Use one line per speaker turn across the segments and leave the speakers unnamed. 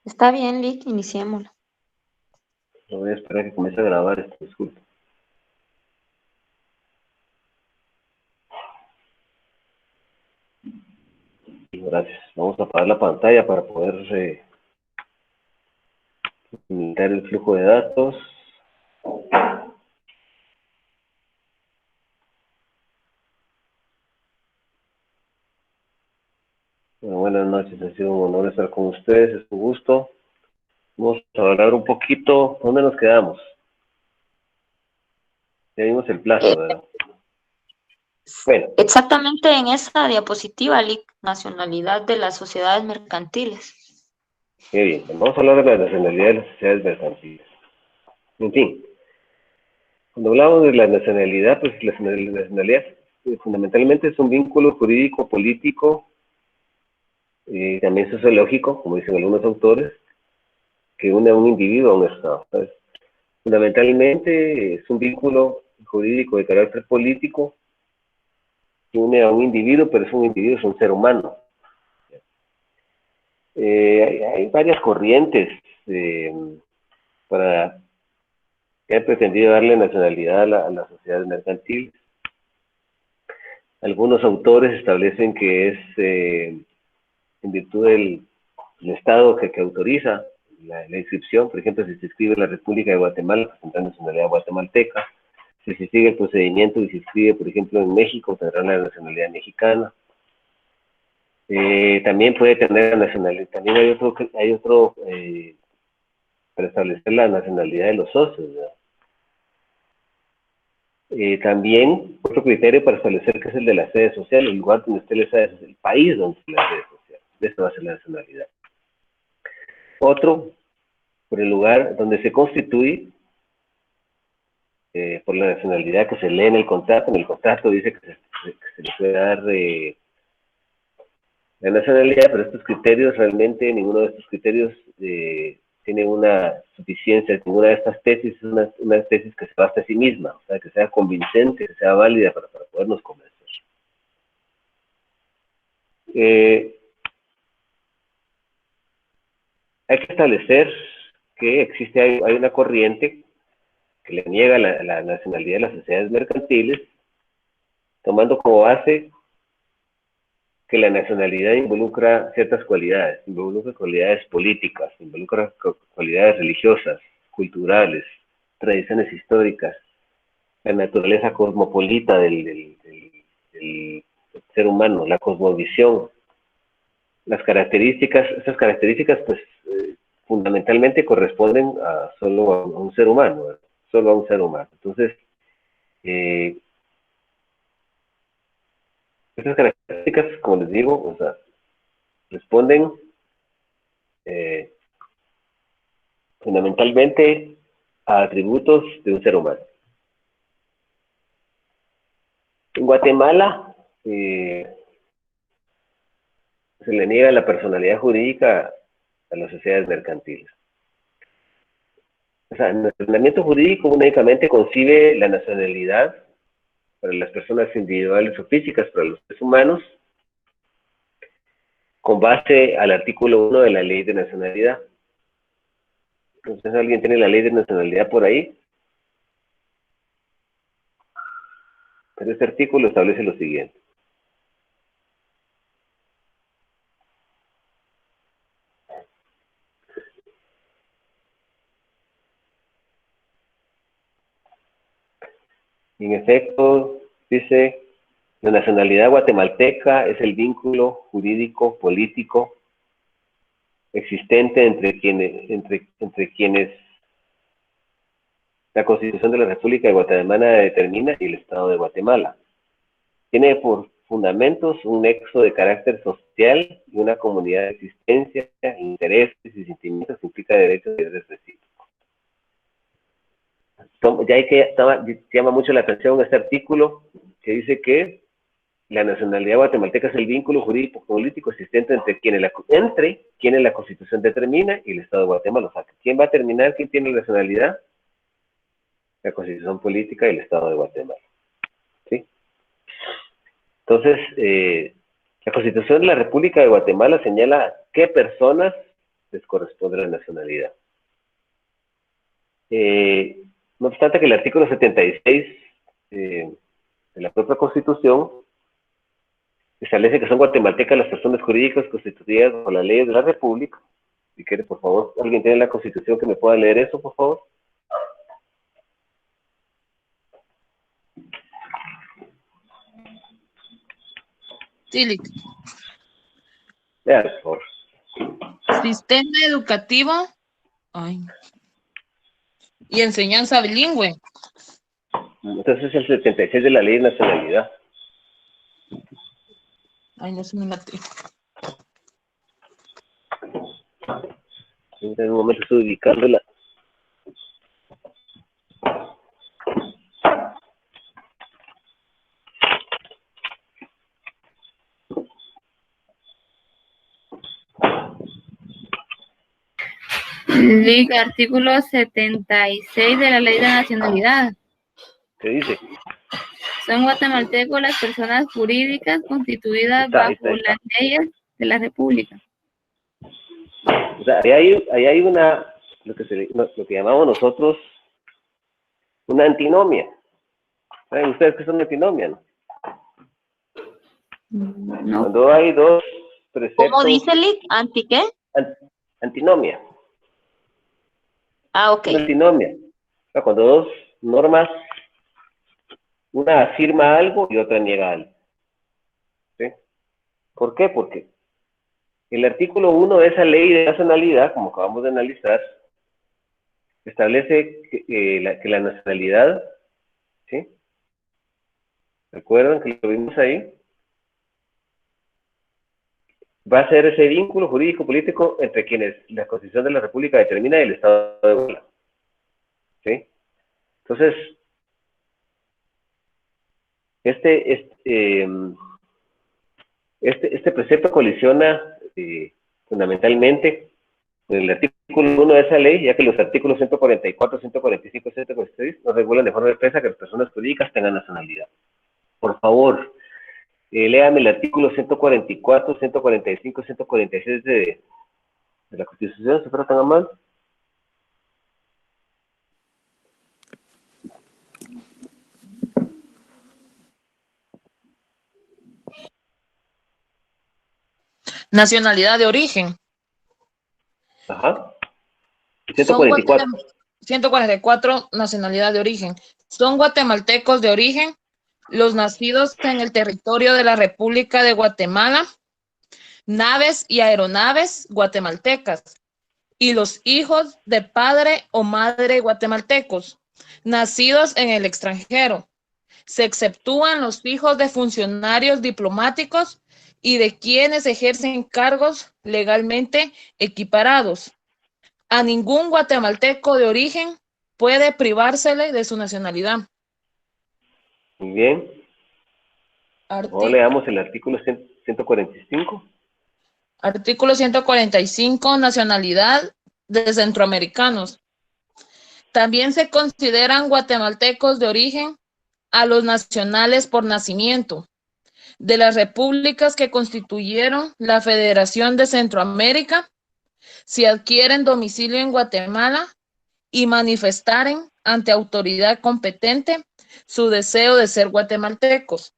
Está bien, Lick, iniciémoslo.
No voy a esperar a que comience a grabar esto, disculpe. Gracias. Vamos a apagar la pantalla para poder limitar el flujo de datos. Bueno, buenas noches, ha sido un honor estar con ustedes, es un gusto. Vamos a hablar un poquito, ¿dónde nos quedamos? Ya vimos el plazo,
Eh,
¿verdad? Bueno,
Exactamente en esa diapositiva, Lick, nacionalidad de las sociedades mercantiles.
qué bien. Vamos a hablar de la nacionalidad de las sociedades mercantiles. En fin, cuando hablamos de la nacionalidad, pues la nacionalidad fundamentalmente es un vínculo jurídico, político y también sociológico, como dicen algunos autores, que une a un individuo a un Estado. ¿Sabes? Fundamentalmente es un vínculo jurídico de carácter político que une a un individuo, pero es un individuo, es un ser humano. Hay varias corrientes eh, para que han pretendido darle nacionalidad a las sociedades mercantiles. Algunos autores establecen que es en virtud del Estado que autoriza la inscripción. Por ejemplo, si se inscribe en la República de Guatemala, pues tendrá nacionalidad guatemalteca. Si se sigue el procedimiento y se inscribe, por ejemplo, en México, tendrá la nacionalidad mexicana. También puede tener la nacionalidad. También hay otro para establecer la nacionalidad de los socios, ¿verdad? También otro criterio para establecer que es el de la sede social, el lugar donde esté la sede social, el país donde esté la sede social. Esto va a ser la nacionalidad. Otro, por el lugar donde se constituye, por la nacionalidad que se lee en el contrato. En el contrato dice que se le puede dar la nacionalidad, pero estos criterios realmente, ninguno de estos criterios tiene una suficiencia, ninguna de estas tesis es una tesis que se basta a sí misma, o sea, que sea convincente, que sea válida para podernos convencer. Eh, Hay que establecer que existe, hay una corriente que le niega la nacionalidad de las sociedades mercantiles, tomando como base que la nacionalidad involucra ciertas cualidades, involucra cualidades políticas, involucra cualidades religiosas, culturales, tradiciones históricas, la naturaleza cosmopolita del ser humano, la cosmovisión, las características, esas características pues fundamentalmente corresponden a solo a un ser humano, ¿verdad? Solo a un ser humano. Entonces, eh, estas características, como les digo, o sea, responden eh, fundamentalmente a atributos de un ser humano. En Guatemala se le niega la personalidad jurídica a las sociedades mercantiles. O sea, el ordenamiento jurídico únicamente concibe la nacionalidad para las personas individuales o físicas, para los seres humanos, con base al artículo 1 de la ley de nacionalidad. Entonces, ¿alguien tiene la ley de nacionalidad por ahí? Pero este artículo establece lo siguiente. En efecto, dice, la nacionalidad guatemalteca es el vínculo jurídico, político, existente entre quienes la Constitución de la República de Guatemala determina y el Estado de Guatemala. Tiene por fundamentos un nexo de carácter social y una comunidad de existencia, intereses y sentimientos que implica derechos y deberes recíprocos. Ya hay que llama mucho la atención este artículo que dice que la nacionalidad guatemalteca es el vínculo jurídico político existente entre quienes la Constitución determina y el Estado de Guatemala. O sea, ¿quién va a determinar quién tiene la nacionalidad? La Constitución política y el Estado de Guatemala. ¿Sí? Entonces, la Constitución de la República de Guatemala señala qué personas les corresponde la nacionalidad. No obstante que el artículo 76 de la propia Constitución establece que son guatemaltecas las personas jurídicas constituidas por las leyes de la República. Si quiere, por favor, ¿alguien tiene la Constitución que me pueda leer eso, por favor?
Sí,
Vean, por favor.
sistema educativo y enseñanza bilingüe.
Entonces es el 76 de la Ley de Nacionalidad.
No se me late.
En un momento estoy ubicándola.
Lic, artículo 76 de la Ley de Nacionalidad.
¿Qué dice?
Son guatemaltecos las personas jurídicas constituidas bajo las leyes de la República.
O sea, ahí hay una, lo que llamamos nosotros una antinomia. ¿Saben ustedes qué es una antinomia, no?
No.
Cuando hay dos preceptos.
¿Cómo dice Lic? ¿Anti qué?
Antinomia.
Ah, ok.
Una antinomia. O sea, cuando dos normas, una afirma algo y otra niega algo. ¿Sí? ¿Por qué? Porque el artículo 1 de esa ley de nacionalidad, como acabamos de analizar, establece que la nacionalidad, ¿sí? ¿Recuerdan que lo vimos ahí? Va a ser ese vínculo jurídico político entre quienes la Constitución de la República determina y el Estado de Guatemala. ¿Sí? Entonces, este precepto colisiona fundamentalmente con el artículo 1 de esa ley, ya que los artículos 144, 145 y 146 nos regulan de forma expresa que las personas jurídicas tengan nacionalidad. Por favor, léame el artículo 144, 145 y 146 de la Constitución, si fuera tan amable.
Nacionalidad de origen.
Ajá. 144.
144, nacionalidad de origen. Son guatemaltecos de origen los nacidos en el territorio de la República de Guatemala, naves y aeronaves guatemaltecas, y los hijos de padre o madre guatemaltecos, nacidos en el extranjero. Se exceptúan los hijos de funcionarios diplomáticos y de quienes ejercen cargos legalmente equiparados. A ningún guatemalteco de origen puede privársele de su nacionalidad.
Muy bien. Ahora leamos el artículo 145.
Artículo 145, nacionalidad de centroamericanos. También se consideran guatemaltecos de origen a los nacionales por nacimiento de las repúblicas que constituyeron la Federación de Centroamérica, si adquieren domicilio en Guatemala y manifestaren ante autoridad competente su deseo de ser guatemaltecos.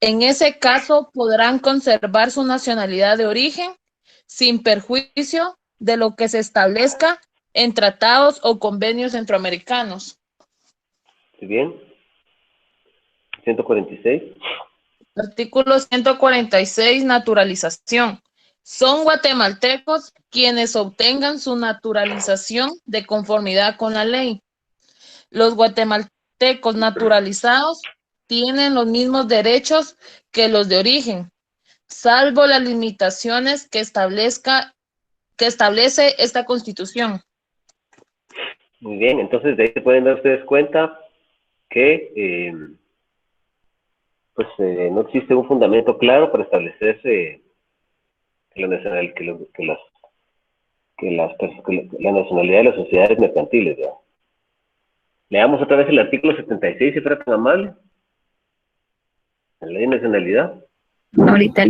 En ese caso podrán conservar su nacionalidad de origen sin perjuicio de lo que se establezca en tratados o convenios centroamericanos.
Muy bien. 146.
Artículo 146, naturalización. Son guatemaltecos quienes obtengan su naturalización de conformidad con la ley. Los guatemaltecos naturalizados tienen los mismos derechos que los de origen, salvo las limitaciones que establece esta Constitución.
Muy bien, entonces de ahí se pueden dar ustedes cuenta que no existe un fundamento claro para establecer la nacionalidad de las sociedades mercantiles, ¿verdad? Leamos otra vez el artículo 76, si fuera tan amable. La ley de nacionalidad.
Ahorita.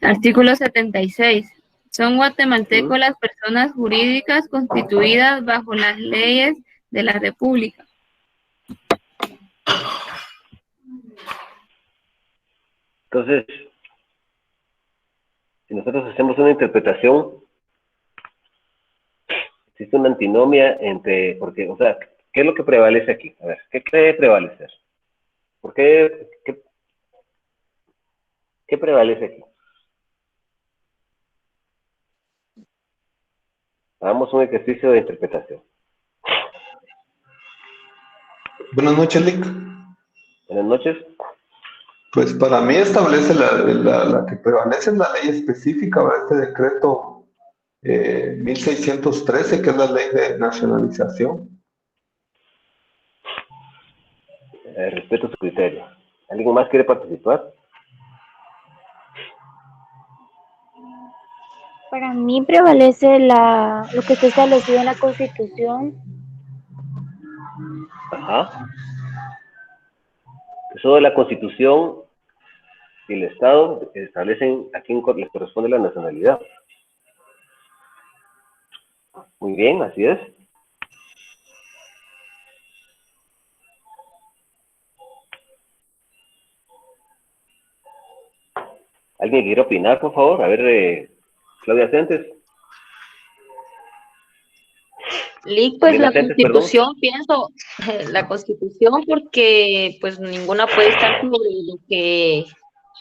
Artículo 76. Son guatemaltecos las personas jurídicas constituidas bajo las leyes de la República.
Entonces, si nosotros hacemos una interpretación, existe una antinomia entre, porque, o sea, ¿qué es lo que prevalece aquí? A ver, ¿qué cree prevalecer? ¿Por qué prevalece aquí? Hagamos un ejercicio de interpretación.
Buenas noches, Lick.
Buenas noches.
Pues para mí establece la que prevalece es la ley específica, ¿verdad? Este decreto 1613, que es la ley de nacionalización.
Respeto su criterio. ¿Alguien más quiere participar?
Para mí prevalece lo que está establecido en la Constitución.
Ajá. Eso de la Constitución y el Estado establecen a quién les corresponde la nacionalidad. Muy bien, así es. ¿Alguien quiere opinar, por favor? A ver, Claudia Centes.
Lic, pues la
Centes, perdón.
Constitución, pienso, la Constitución, porque pues ninguna puede estar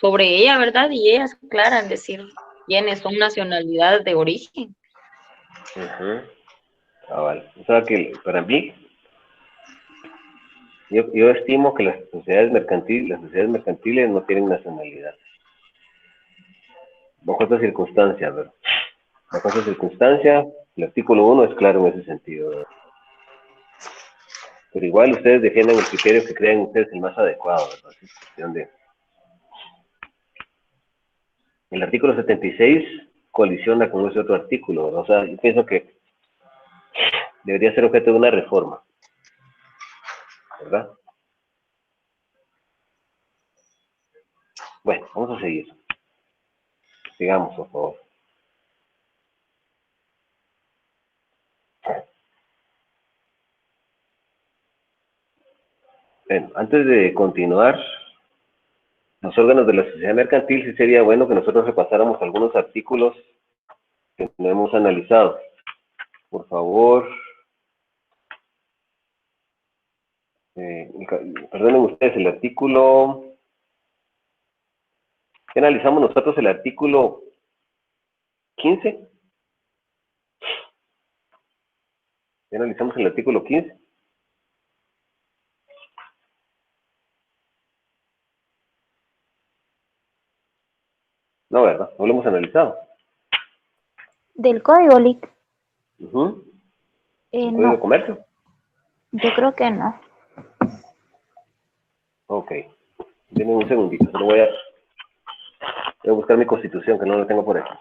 sobre ella, ¿verdad? Y ella es clara en decir quiénes son nacionalidades de origen.
Vale. O sea que para mí, yo estimo que las sociedades mercantiles no tienen nacionalidad. Bajo esta circunstancia, ¿verdad? Bajo esta circunstancia, el artículo 1 es claro en ese sentido, ¿verdad? Pero igual ustedes defienden el criterio que crean ustedes el más adecuado, ¿verdad? Es cuestión de... El artículo 76 colisiona con ese otro artículo, ¿verdad? O sea, yo pienso que debería ser objeto de una reforma, ¿verdad? Bueno, vamos a seguir. Sigamos, por favor. Bueno, antes de continuar, los órganos de la sociedad mercantil, sí sería bueno que nosotros repasáramos algunos artículos que no hemos analizado. Por favor, perdonen ustedes, el artículo... ¿Qué analizamos nosotros? El artículo 15. ¿Qué analizamos el artículo 15? No, ¿verdad? No lo hemos analizado.
¿Del Código LIC?
¿El Código
No,
de Comercio?
yo creo que no.
Ok. Denme un segundito. Solo voy a buscar mi constitución, que no la tengo por aquí.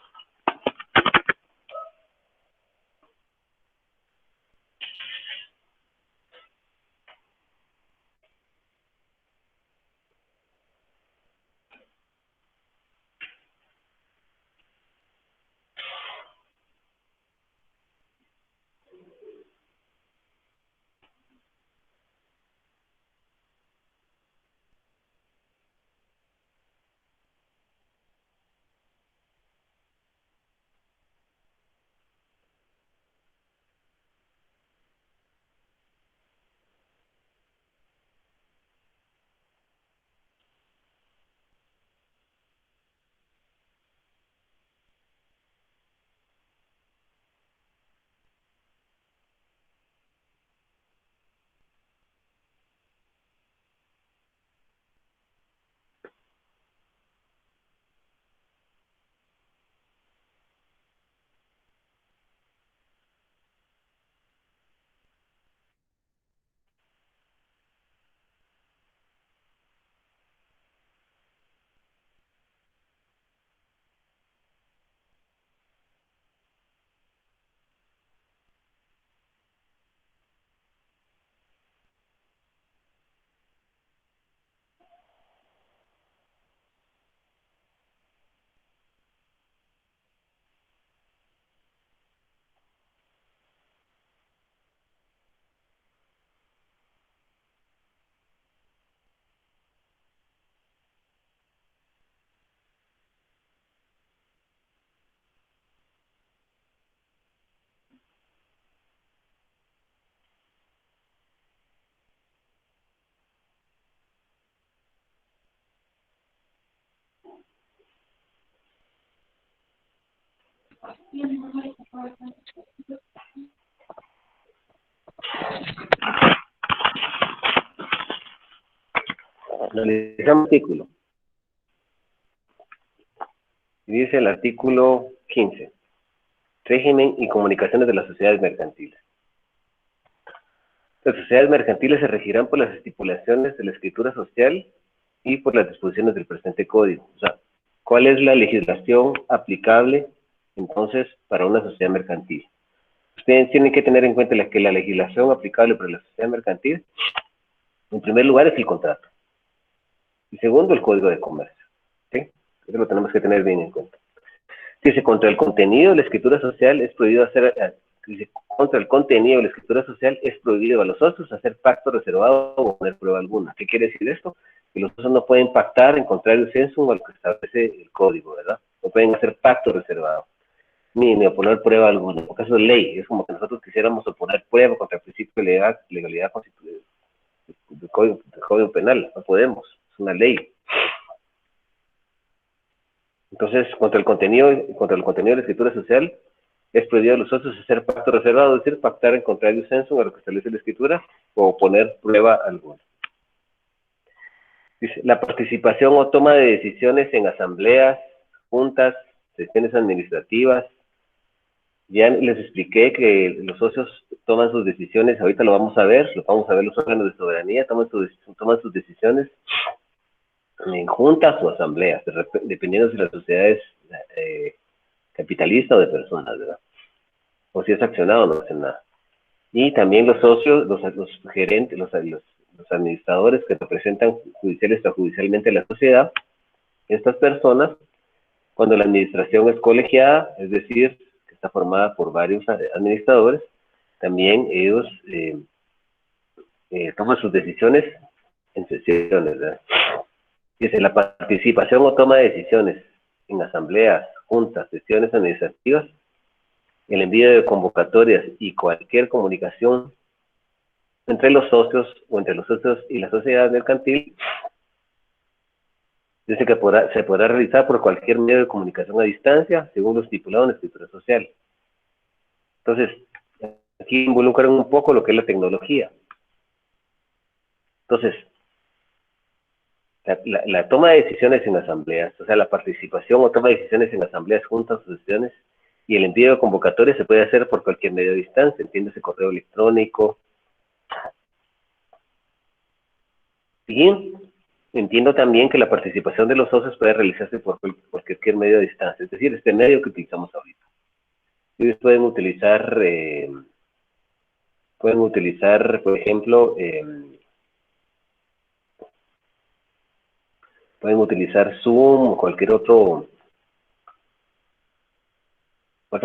Analizamos el artículo. Dice el artículo 15. Régimen y comunicaciones de las sociedades mercantiles. Las sociedades mercantiles se regirán por las estipulaciones de la escritura social y por las disposiciones del presente código. O sea, ¿cuál es la legislación aplicable entonces para una sociedad mercantil? Ustedes tienen que tener en cuenta que la legislación aplicable para la sociedad mercantil, en primer lugar, es el contrato. Y segundo, el código de comercio. ¿Sí? Eso lo tenemos que tener bien en cuenta. Dice, contra el contenido de la escritura social es prohibido hacer... Dice, contra el contenido de la escritura social es prohibido a los socios hacer pacto reservado o poner prueba alguna. ¿Qué quiere decir esto? Que los socios no pueden pactar en contrario sensu a lo que establece el código, ¿verdad? No pueden hacer pacto reservado, ni oponer prueba alguna, porque eso es ley. Es como que nosotros quisiéramos oponer prueba contra el principio de legalidad constitucional del código penal. No podemos, es una ley. Entonces, contra el contenido de la escritura social, es prohibido a los socios hacer pacto reservado, es decir, pactar en contrario sensu a lo que establece la escritura o poner prueba alguna. Dice, la participación o toma de decisiones en asambleas, juntas, sesiones administrativas. Ya les expliqué que los socios toman sus decisiones, ahorita lo vamos a ver los órganos de soberanía toman sus decisiones en juntas o asambleas, dependiendo si la sociedad es capitalista o de personas, ¿verdad? O si es accionado o no hace nada. Y también los socios, los gerentes, los administradores que representan judicial y extrajudicialmente a la sociedad, estas personas, cuando la administración es colegiada, es decir, que está formada por varios administradores, también ellos toman sus decisiones en sesiones, ¿verdad? Dice, la participación o toma de decisiones en asambleas, juntas, sesiones administrativas, el envío de convocatorias y cualquier comunicación entre los socios o entre los socios y la sociedad mercantil, dice que se podrá realizar por cualquier medio de comunicación a distancia, según lo estipulado en la escritura social. Entonces, aquí involucran un poco lo que es la tecnología. Entonces, la toma de decisiones en asambleas, o sea, la participación o toma de decisiones en asambleas, juntas o sesiones, y el envío de convocatorias se puede hacer por cualquier medio de distancia, entiéndase correo electrónico. Y entiendo también que la participación de los socios puede realizarse por cualquier medio de distancia, es decir, este medio que utilizamos ahorita. Ellos pueden utilizar, por ejemplo, pueden utilizar Zoom o cualquier otra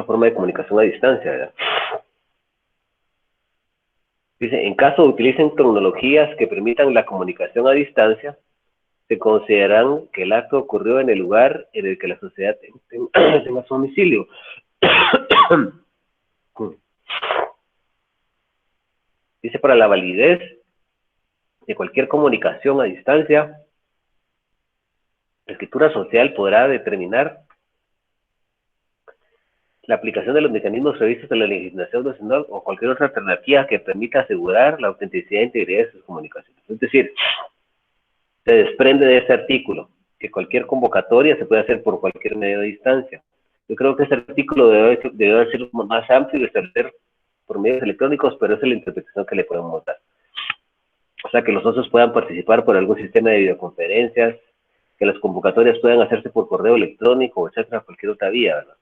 forma de comunicación a distancia, ¿verdad? Dice, en caso de utilicen tecnologías que permitan la comunicación a distancia, se considerarán que el acto ocurrió en el lugar en el que la sociedad tenga su domicilio. Dice, para la validez de cualquier comunicación a distancia, la escritura social podrá determinar la aplicación de los mecanismos previstos en la legislación nacional o cualquier otra alternativa que permita asegurar la autenticidad e integridad de sus comunicaciones. Es decir, se desprende de este artículo que cualquier convocatoria se puede hacer por cualquier medio de distancia. Yo creo que este artículo debe ser más amplio y establecer por medios electrónicos, pero esa es la interpretación que le podemos dar. O sea, que los socios puedan participar por algún sistema de videoconferencias, que las convocatorias puedan hacerse por correo electrónico, etcétera, cualquier otra vía, ¿verdad?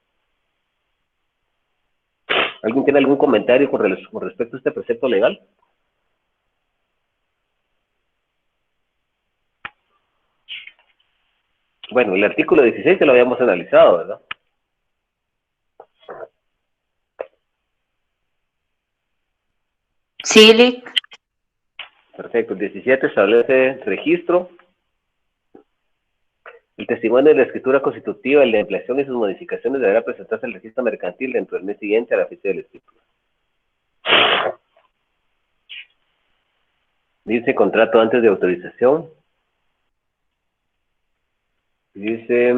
¿Alguien tiene algún comentario con respecto a este precepto legal? Bueno, el artículo 16 ya lo habíamos analizado, ¿verdad?
Sí, Lic.
Perfecto. El 17 establece registro. El testimonio de la escritura constitutiva, la ampliación y sus modificaciones deberá presentarse al registro mercantil dentro del mes siguiente a la fecha de la escritura. Dice contrato antes de autorización. Dice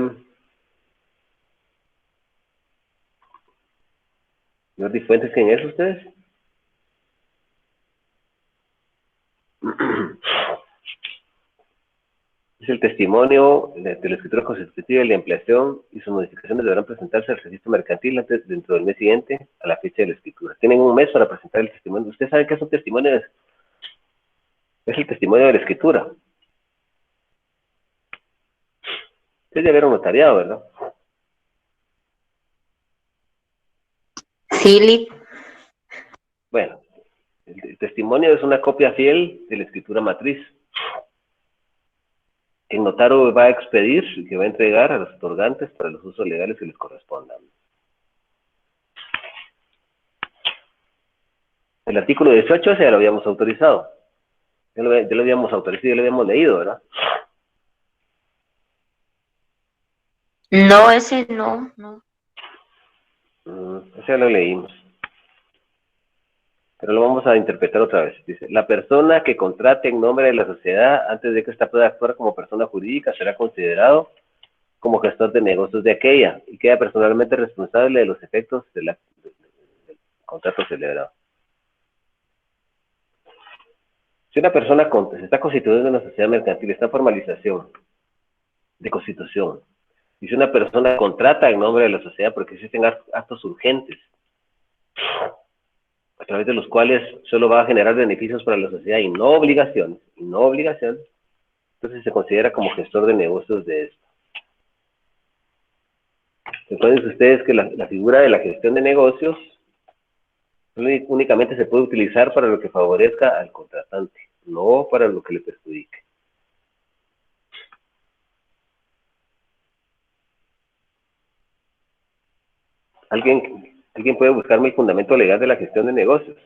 Señor Disfuentes, ¿quién es ustedes? Es el testimonio de la escritura constitutiva y la ampliación y sus modificaciones deberán presentarse al registro mercantil antes, dentro del mes siguiente a la fecha de la escritura. Tienen un mes para presentar el testimonio. Ustedes saben que es un testimonio, es el testimonio de la escritura. Ustedes ya vieron notariado, ¿verdad?
Sí, Lic.
Bueno, el testimonio es una copia fiel de la escritura matriz. El notario va a expedir y que va a entregar a los otorgantes para los usos legales que les correspondan. El artículo 18 ya lo habíamos autorizado. Ya lo habíamos autorizado, ya lo habíamos leído, ¿verdad?
No, ese no.
Ese ya lo leímos. Pero lo vamos a interpretar otra vez. Dice, la persona que contrate en nombre de la sociedad antes de que ésta pueda actuar como persona jurídica será considerado como gestor de negocios de aquella y queda personalmente responsable de los efectos del contrato celebrado. Si una persona se está constituyendo en una sociedad mercantil, está en formalización de constitución, y si una persona contrata en nombre de la sociedad porque existen actos urgentes, a través de los cuales solo va a generar beneficios para la sociedad y no obligaciones, entonces se considera como gestor de negocios de esto. Recuerden ustedes que la figura de la gestión de negocios únicamente se puede utilizar para lo que favorezca al contratante, no para lo que le perjudique. ¿Alguien puede buscarme el fundamento legal de la gestión de negocios?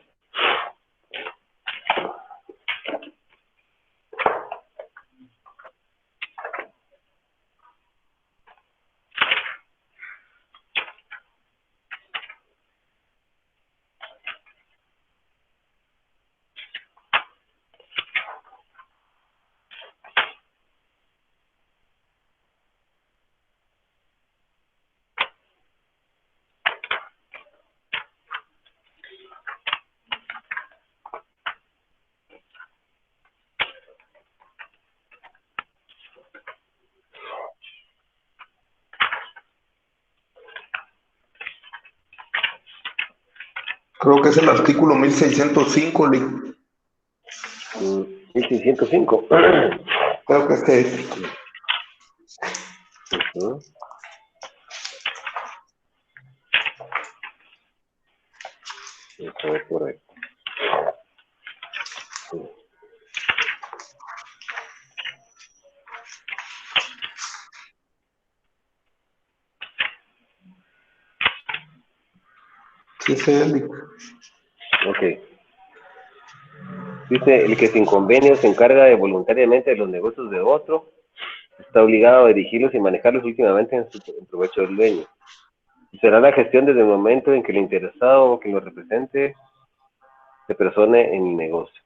Creo que es el artículo 1605,
1605.
creo que es.
Eso es correcto.
Sí, sí.
Ok. Dice, el que sin convenio se encarga voluntariamente de los negocios de otro, está obligado a dirigirlos y manejarlos últimamente en provecho del dueño. Y será la gestión desde el momento en que el interesado o quien lo represente se persone en el negocio.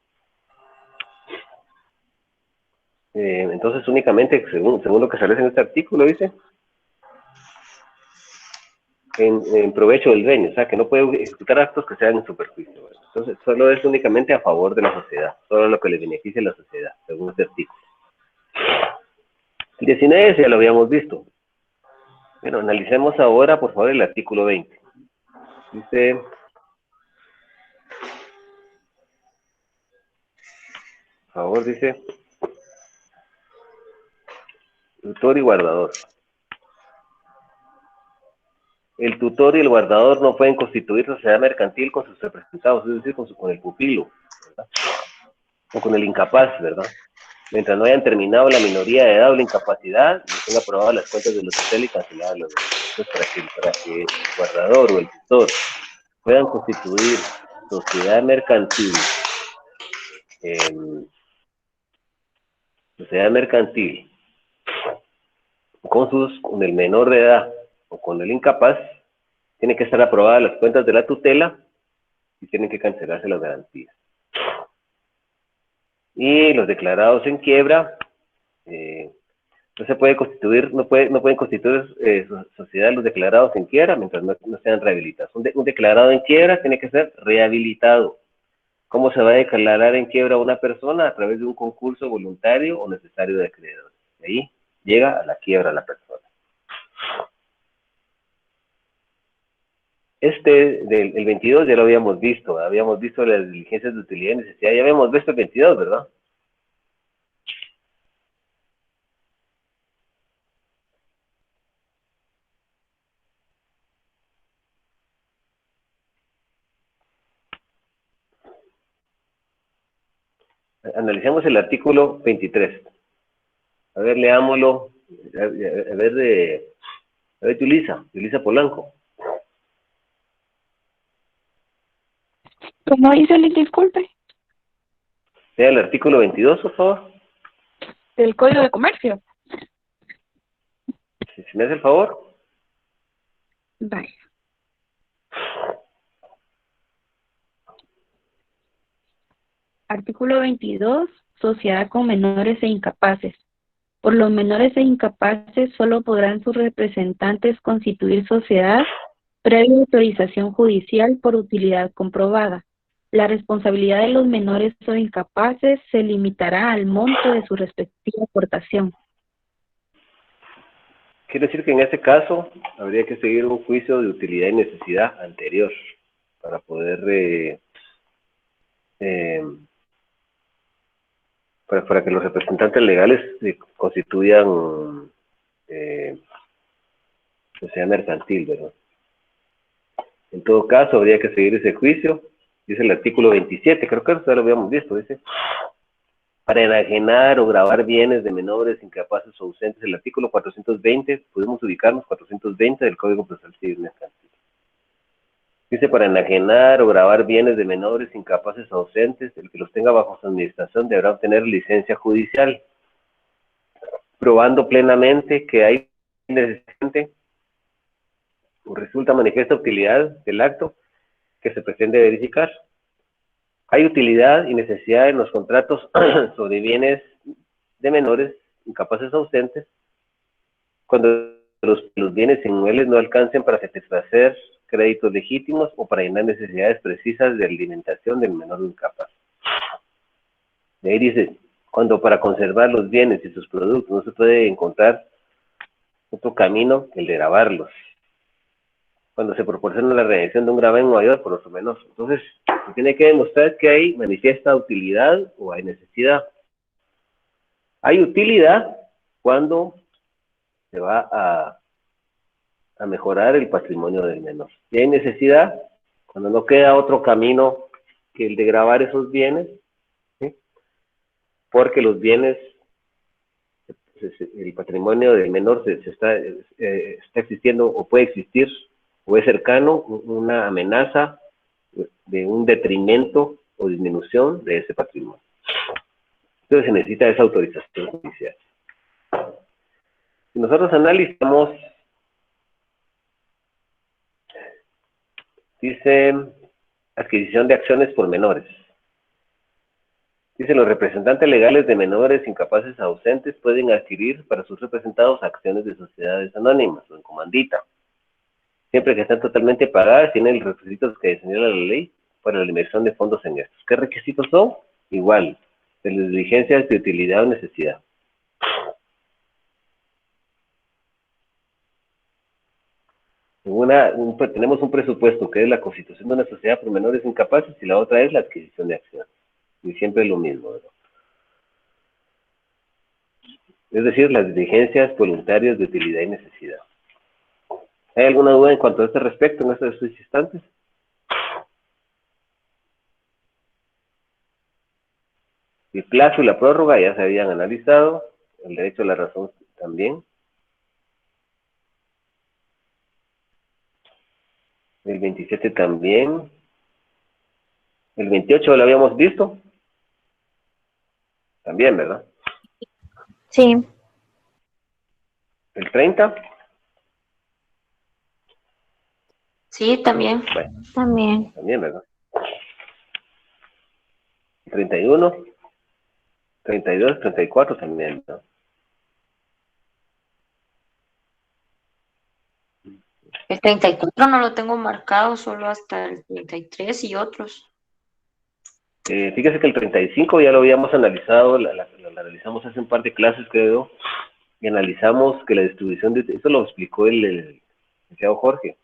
Entonces, únicamente, según lo que establece en este artículo, dice, en provecho del dueño, o sea, que no puede ejecutar actos que sean en su perjuicio. ¿Verdad? Entonces, solo es únicamente a favor de la sociedad, solo lo que le beneficie a la sociedad, según este artículo. El 19 ya lo habíamos visto. Bueno, analicemos ahora, por favor, el artículo 20. Dice, por favor, dice, tutor y guardador. El tutor y el guardador no pueden constituir sociedad mercantil con sus representados, es decir, con el pupilo, ¿verdad? O con el incapaz, ¿verdad? Mientras no hayan terminado la minoría de edad o la incapacidad, y tengan aprobadas las cuentas del hotel y canceladas los derechos. Entonces, para que el guardador o el tutor puedan constituir sociedad mercantil, con el menor de edad o con el incapaz, tienen que estar aprobadas las cuentas de la tutela y tienen que cancelarse las garantías. Y los declarados en quiebra No se puede constituir, no pueden constituir sociedad los declarados en quiebra mientras no sean rehabilitados. Un declarado en quiebra tiene que ser rehabilitado. ¿Cómo se va a declarar en quiebra una persona? A través de un concurso voluntario o necesario de acreedores. De ahí llega a la quiebra la persona. El 22 ya lo habíamos visto las diligencias de utilidad y necesidad, ya habíamos visto el 22, ¿verdad? Analicemos el artículo 23. A ver, leámoslo. A ver, Yulisa Polanco.
¿Cómo dice el disculpe?
Lea el artículo 22, por favor.
Del Código de Comercio.
Si me hace el favor.
Vale. Artículo 22. Sociedad con menores e incapaces. Por los menores e incapaces solo podrán sus representantes constituir sociedad previa autorización judicial por utilidad comprobada. La responsabilidad de los menores o incapaces se limitará al monto de su respectiva aportación.
Quiere decir que en este caso habría que seguir un juicio de utilidad y necesidad anterior para poder para que los representantes legales constituyan sociedad mercantil, ¿verdad? En todo caso, habría que seguir ese juicio. Dice el artículo 27, creo que ya lo habíamos visto, dice, para enajenar o gravar bienes de menores, incapaces o ausentes, el artículo 420, podemos ubicarnos 420 del Código Procesal Civil Mercantil. Dice, para enajenar o gravar bienes de menores, incapaces o ausentes, el que los tenga bajo su administración deberá obtener licencia judicial, probando plenamente que hay necesariamente o resulta manifiesta utilidad del acto que se pretende verificar. Hay utilidad y necesidad en los contratos sobre bienes de menores, incapaces o ausentes, cuando los bienes inmuebles no alcancen para satisfacer créditos legítimos o para llenar necesidades precisas de alimentación del menor incapaz. De ahí dice, cuando para conservar los bienes y sus productos no se puede encontrar otro camino que el de gravarlos. Cuando se proporciona la redención de un gravamen mayor por otro menor. Entonces, se tiene que demostrar que hay manifiesta utilidad o hay necesidad. Hay utilidad cuando se va a mejorar el patrimonio del menor. Y hay necesidad cuando no queda otro camino que el de gravar esos bienes, ¿sí? Porque los bienes, el patrimonio del menor está existiendo o puede existir o es cercano una amenaza de un detrimento o disminución de ese patrimonio. Entonces se necesita esa autorización judicial. Si nosotros analizamos, dice adquisición de acciones por menores. Dice, los representantes legales de menores incapaces ausentes pueden adquirir para sus representados acciones de sociedades anónimas o en comandita, siempre que están totalmente pagadas, tienen los requisitos que señala la ley para la inversión de fondos en estos. ¿Qué requisitos son? Igual, de las diligencias de utilidad o necesidad. Tenemos un presupuesto que es la constitución de una sociedad por menores incapaces y la otra es la adquisición de acciones. Y siempre es lo mismo, ¿verdad? Es decir, las diligencias voluntarias de utilidad y necesidad. ¿Hay alguna duda en cuanto a este respecto en estos instantes? El plazo y la prórroga ya se habían analizado, el derecho a la razón también. El 27 también. El 28 lo habíamos visto. También, ¿verdad?
Sí,
El 30.
Sí, también.
Bueno,
también.
también, ¿verdad? 31, 32, 34 también, ¿no?
El 34 no lo tengo marcado, solo hasta el 33 y otros.
Fíjese que el 35 ya lo habíamos analizado, lo analizamos hace un par de clases, creo, y analizamos que la distribución de... Eso lo explicó el licenciado Jorge.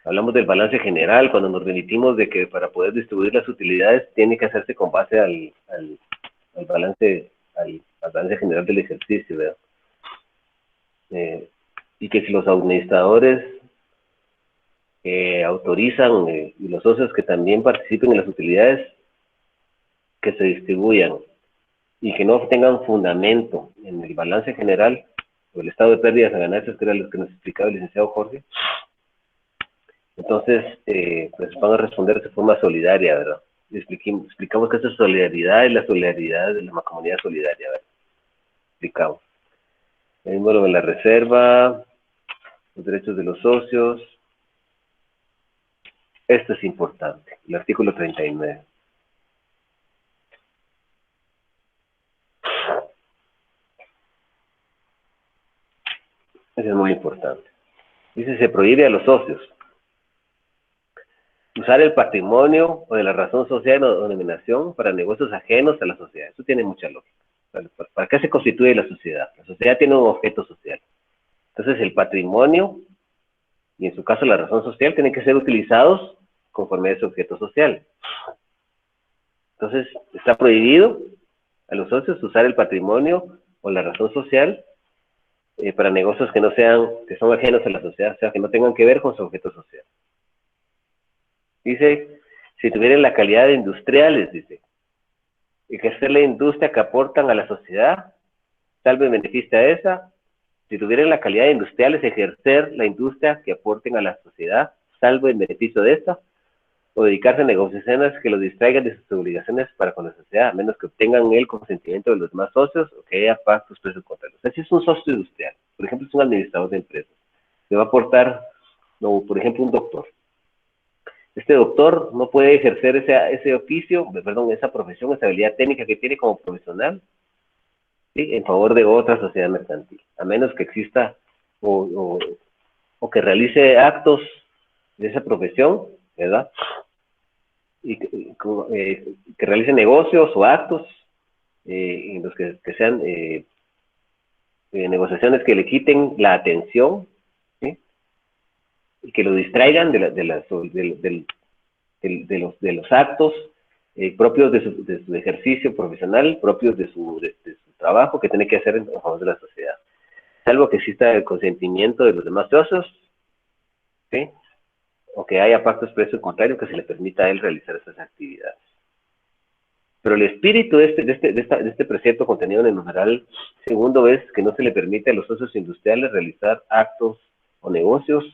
Hablamos del balance general, cuando nos remitimos de que para poder distribuir las utilidades tiene que hacerse con base al balance general del ejercicio, ¿verdad? Y que si los administradores autorizan y los socios que también participen en las utilidades, que se distribuyan y que no tengan fundamento en el balance general o el estado de pérdidas a ganancias, que era lo que nos explicaba el licenciado Jorge, entonces pues van a responder de forma solidaria, ¿verdad? Y explicamos que esa solidaridad es la solidaridad de la mancomunidad solidaria, ¿verdad? Explicamos. El número de la reserva, los derechos de los socios. Esto es importante, el artículo 39. Eso es muy importante. Dice, se prohíbe a los socios usar el patrimonio o de la razón social o denominación para negocios ajenos a la sociedad. Eso tiene mucha lógica. ¿Para qué se constituye la sociedad? La sociedad tiene un objeto social. Entonces, el patrimonio, y en su caso la razón social, tienen que ser utilizados conforme a ese objeto social. Entonces, está prohibido a los socios usar el patrimonio o la razón social para negocios que son ajenos a la sociedad, o sea, que no tengan que ver con su objeto social. Dice, si tuvieran la calidad de industriales, dice, ejercer la industria que aportan a la sociedad, salvo en beneficio a esa. Si tuvieran la calidad de industriales, ejercer la industria que aporten a la sociedad, salvo en beneficio de esta, o dedicarse a negociaciones que los distraigan de sus obligaciones para con la sociedad, a menos que obtengan el consentimiento de los demás socios o que haya pactos presos contra ellos. O sea, si es un socio industrial, por ejemplo, es un administrador de empresas, le va a aportar, no, por ejemplo, un doctor. Este doctor no puede ejercer ese oficio, perdón, esa profesión, esa habilidad técnica que tiene como profesional, ¿sí?, en favor de otra sociedad mercantil, a menos que exista o que realice actos de esa profesión, ¿verdad? Y que realice negocios o actos en los que sean negociaciones que le quiten la atención, ¿sí?, y que lo distraigan de los actos propios de su ejercicio profesional, propios de su trabajo que tiene que hacer en favor de la sociedad, salvo que exista el consentimiento de los demás socios, ¿sí?, o que haya pactos presos contrario que se le permita a él realizar esas actividades. Pero el espíritu de este precepto contenido en el numeral segundo es que no se le permite a los socios industriales realizar actos o negocios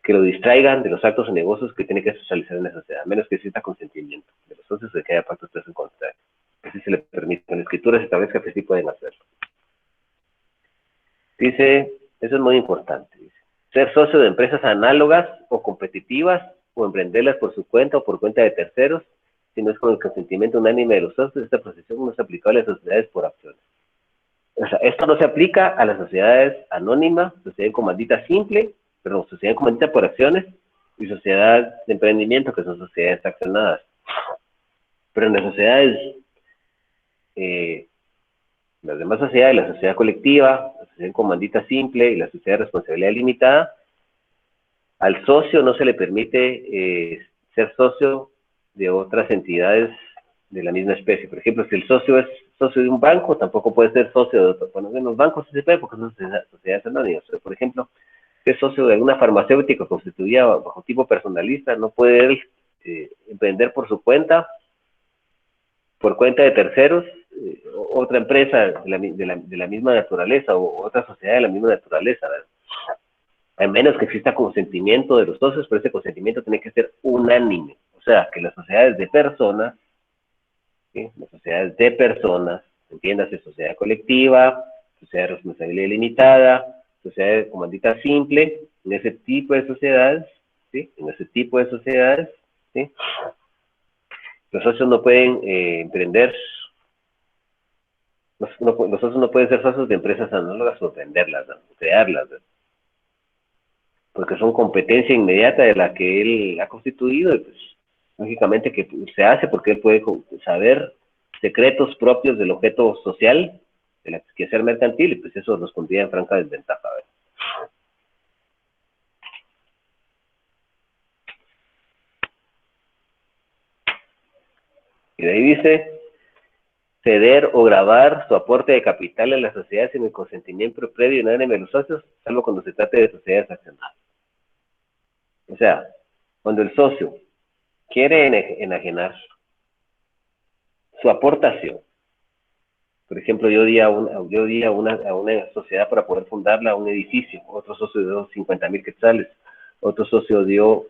que lo distraigan de los actos o negocios que tiene que socializar en la sociedad, a menos que exista consentimiento de los socios de que haya pactos presos contrarios. Así se le permite. En la escritura se establezca que sí pueden hacerlo. Dice, eso es muy importante, dice, ser socio de empresas análogas o competitivas o emprenderlas por su cuenta o por cuenta de terceros, si no es con el consentimiento unánime de los socios. Esta procesión no es aplicable a las sociedades por acciones. O sea, esto no se aplica a las sociedades anónimas, sociedad en comandita simple, perdón, sociedad en comandita por acciones y sociedad de emprendimiento, que son sociedades accionadas. Pero en las sociedades, las demás sociedades, la sociedad colectiva, la sociedad en comandita simple y la sociedad de responsabilidad limitada, al socio no se le permite ser socio de otras entidades de la misma especie. Por ejemplo, si el socio es socio de un banco, tampoco puede ser socio de otro. Bueno, en los bancos sí se puede porque son sociedades anónimas. Pero, por ejemplo, si es socio de alguna farmacéutica constituida bajo tipo personalista, no puede él emprender por su cuenta, por cuenta de terceros, otra empresa de la misma naturaleza o otra sociedad de la misma naturaleza, ¿verdad? A menos que exista consentimiento de los socios, pero ese consentimiento tiene que ser unánime. O sea, que las sociedades de personas, ¿sí?, las sociedades de personas, entiéndase, sociedad colectiva, sociedad de responsabilidad limitada, sociedad de comandita simple, en ese tipo de sociedades, ¿sí?, en ese tipo de sociedades, ¿sí?, los socios no pueden emprender, los socios no pueden ser socios de empresas análogas o venderlas, ¿no?, o crearlas, ¿no? porque son competencia inmediata de la que él ha constituido, y pues, lógicamente que se hace porque él puede saber secretos propios del objeto social, del quehacer mercantil, y pues eso los pondría en franca desventaja. Y de ahí dice, ceder o gravar su aporte de capital en la sociedad sin el consentimiento previo y unánime de los socios, salvo cuando se trate de sociedades accionadas. O sea, cuando el socio quiere enajenar su aportación, por ejemplo, yo di a una sociedad para poder fundarla un edificio, otro socio dio 50,000 quetzales, otro socio dio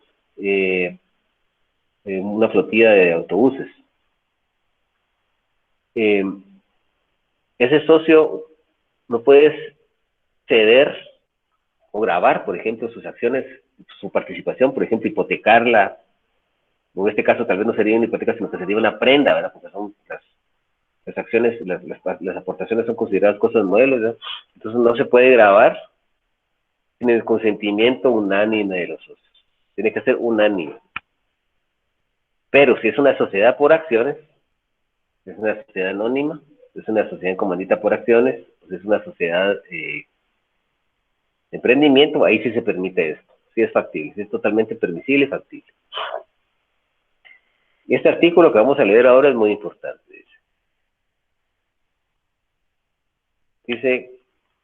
una flotilla de autobuses. Ese socio no puede ceder o gravar, por ejemplo, sus acciones, su participación, por ejemplo, hipotecarla. En este caso tal vez no sería una hipoteca, sino que sería una prenda, ¿verdad? Porque son las acciones, las aportaciones son consideradas cosas muebles, ¿verdad? Entonces no se puede gravar sin el consentimiento unánime de los socios. Tiene que ser unánime. Pero si es una sociedad por acciones, es una sociedad anónima, es una sociedad comandita por acciones, es una sociedad de emprendimiento, ahí sí se permite esto, sí es factible, sí es totalmente permisible y factible. Y este artículo que vamos a leer ahora es muy importante. Dice,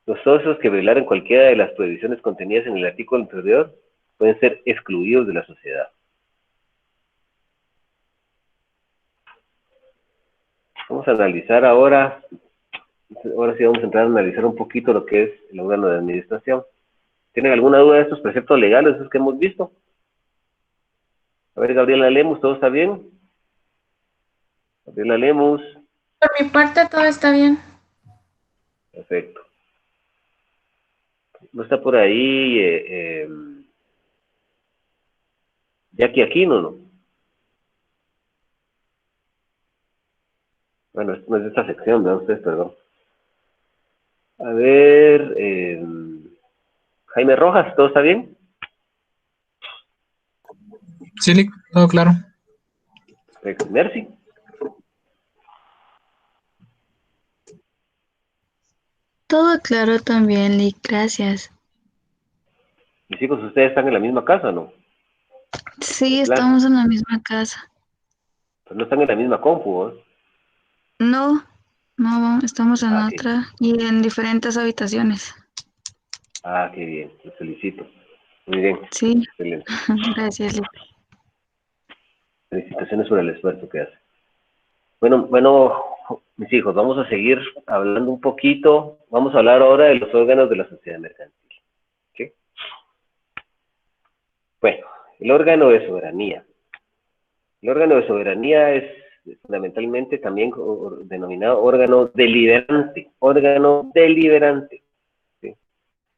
los socios que violaren cualquiera de las prohibiciones contenidas en el artículo anterior pueden ser excluidos de la sociedad. Vamos a analizar ahora sí vamos a entrar a analizar un poquito lo que es el órgano de administración. ¿Tienen alguna duda de estos preceptos legales, esos que hemos visto? A ver, Gabriela Lemus, ¿todo está bien? Gabriela Lemus.
Por mi parte todo está bien.
Perfecto. ¿No está por ahí Jackie Aquino, no? Bueno, esto no es de esta sección, ¿verdad? Ustedes, perdón. A ver, Jaime Rojas, ¿todo está bien?
Sí, todo claro.
Perfecto. Mercy.
Todo claro también, Lick, gracias.
Mis hijos, ¿ustedes están en la misma casa, no?
Sí, estamos en la misma casa.
Pues no están en la misma compu, ¿eh?
No, estamos en
Ah,
otra y en diferentes habitaciones.
Ah, qué bien, los felicito. Muy bien.
Sí,
Excelente.
gracias, Lick.
Felicitaciones por el esfuerzo que hace. Bueno, mis hijos, vamos a seguir hablando un poquito. Vamos a hablar ahora de los órganos de la sociedad mercantil. ¿Okay? Bueno, el órgano de soberanía. El órgano de soberanía es fundamentalmente también denominado órgano deliberante. Órgano deliberante. ¿Sí?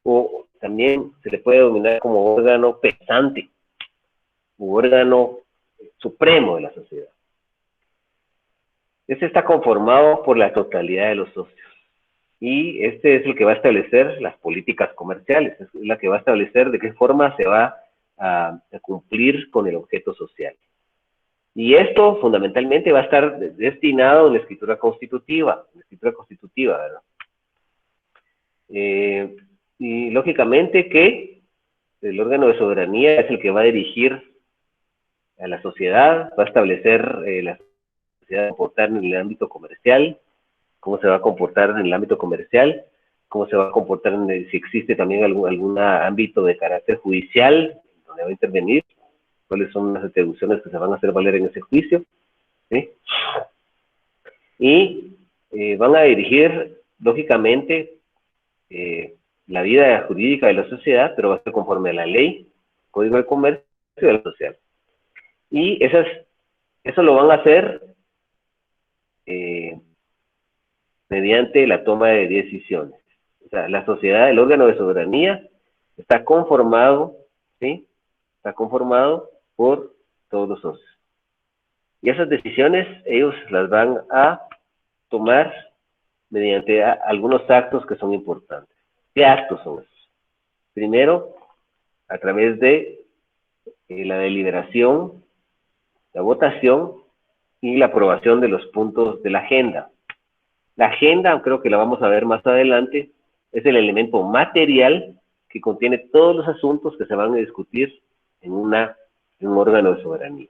O también se le puede denominar como órgano pesante. U órgano supremo de la sociedad. Este está conformado por la totalidad de los socios. Y este es el que va a establecer las políticas comerciales, es la que va a establecer de qué forma se va a cumplir con el objeto social. Y esto fundamentalmente va a estar destinado a la escritura constitutiva, ¿verdad? Y lógicamente que el órgano de soberanía es el que va a dirigir a la sociedad, va a establecer la sociedad a comportar en el ámbito comercial, cómo se va a comportar en el ámbito comercial, cómo se va a comportar si existe también algún ámbito de carácter judicial donde va a intervenir, cuáles son las atribuciones que se van a hacer valer en ese juicio, ¿sí? Y van a dirigir, lógicamente, la vida jurídica de la sociedad, pero va a ser conforme a la ley, Código de Comercio y de la social. Y eso lo van a hacer mediante la toma de decisiones. O sea, la sociedad, el órgano de soberanía, está conformado, ¿sí? Está conformado por todos los socios. Y esas decisiones ellos las van a tomar mediante algunos actos que son importantes. ¿Qué actos son esos? Primero, a través de la deliberación, la votación y la aprobación de los puntos de la agenda. La agenda, creo que la vamos a ver más adelante, es el elemento material que contiene todos los asuntos que se van a discutir en un órgano de soberanía.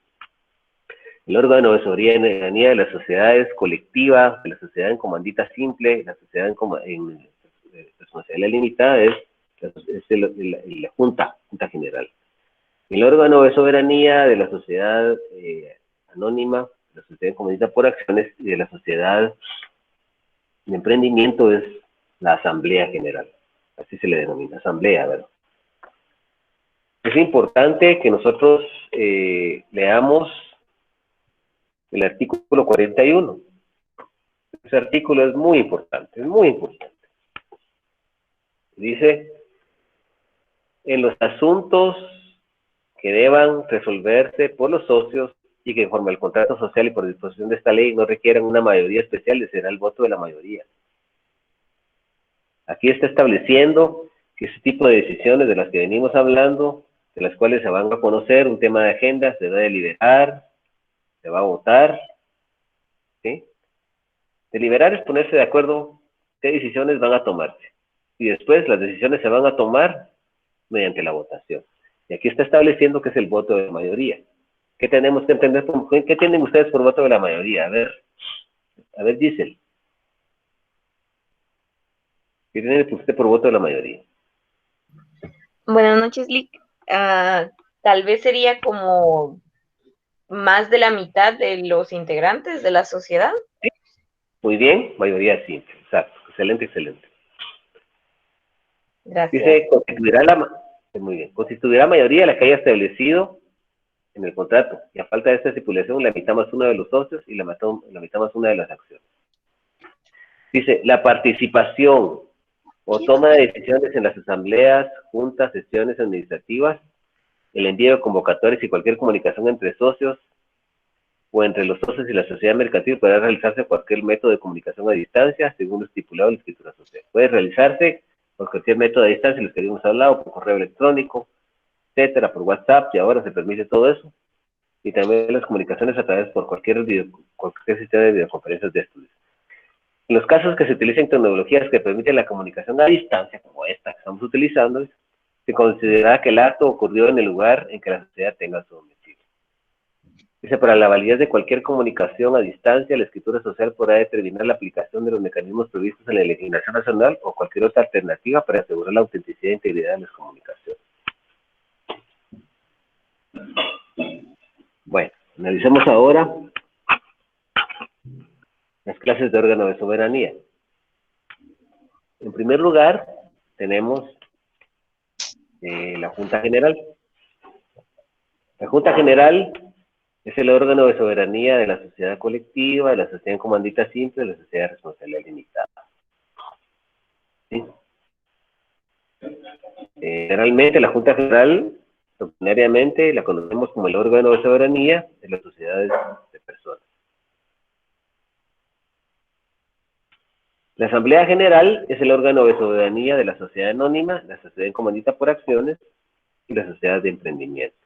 El órgano de soberanía de las sociedades colectivas, de la sociedad en comandita simple, la sociedad en responsabilidad limitada es la Junta General. El órgano de soberanía de la sociedad anónima, de la sociedad en comandita por acciones y de la sociedad de emprendimiento es la Asamblea General. Así se le denomina, asamblea, ¿verdad? Es importante que nosotros leamos el artículo 41. Ese artículo es muy importante, es muy importante. Dice, en los asuntos que deban resolverse por los socios y que conforme al contrato social y por disposición de esta ley no requieran una mayoría especial, será el voto de la mayoría. Aquí está estableciendo que ese tipo de decisiones de las que venimos hablando, de las cuales se van a conocer, un tema de agenda, se va a deliberar, se va a votar, ¿sí? Deliberar es ponerse de acuerdo qué decisiones van a tomarse. Y después las decisiones se van a tomar mediante la votación. Y aquí está estableciendo que es el voto de la mayoría. ¿Qué tenemos que entender? ¿Qué tienen ustedes por voto de la mayoría? A ver, Giselle. ¿Qué tiene usted por voto de la mayoría?
Buenas noches, Lick. Tal vez sería como más de la mitad de los integrantes de la sociedad.
Sí. Muy bien, mayoría simple, exacto. Excelente, excelente.
Gracias.
Dice, constituirá mayoría la que haya establecido en el contrato, y a falta de esta estipulación, la mitad más una de los socios y la mitad más una de las acciones. Dice, la participación o toma de decisiones en las asambleas, juntas, sesiones administrativas, el envío de convocatorias y cualquier comunicación entre socios o entre los socios y la sociedad mercantil podrá realizarse por cualquier método de comunicación a distancia, según lo estipulado en la escritura social. Puede realizarse por cualquier método a distancia, los que habíamos hablado, por correo electrónico, etcétera, por WhatsApp, y ahora se permite todo eso, y también las comunicaciones a través por cualquier sistema de videoconferencias de estudios. En los casos que se utilicen tecnologías que permiten la comunicación a distancia, como esta que estamos utilizando, se considera que el acto ocurrió en el lugar en que la sociedad tenga su domicilio. Dice, para la validez de cualquier comunicación a distancia, la escritura social podrá determinar la aplicación de los mecanismos previstos en la legislación nacional o cualquier otra alternativa para asegurar la autenticidad e integridad de las comunicaciones. Bueno, analicemos ahora las clases de órgano de soberanía. En primer lugar, tenemos la Junta General. La Junta General es el órgano de soberanía de la sociedad colectiva, de la sociedad en comandita simple, de la sociedad de responsabilidad limitada. ¿Sí? Generalmente la Junta General, ordinariamente, la conocemos como el órgano de soberanía de las sociedades de personas. La Asamblea General es el órgano de soberanía de la sociedad anónima, la sociedad en comandita por acciones y la sociedad de emprendimiento.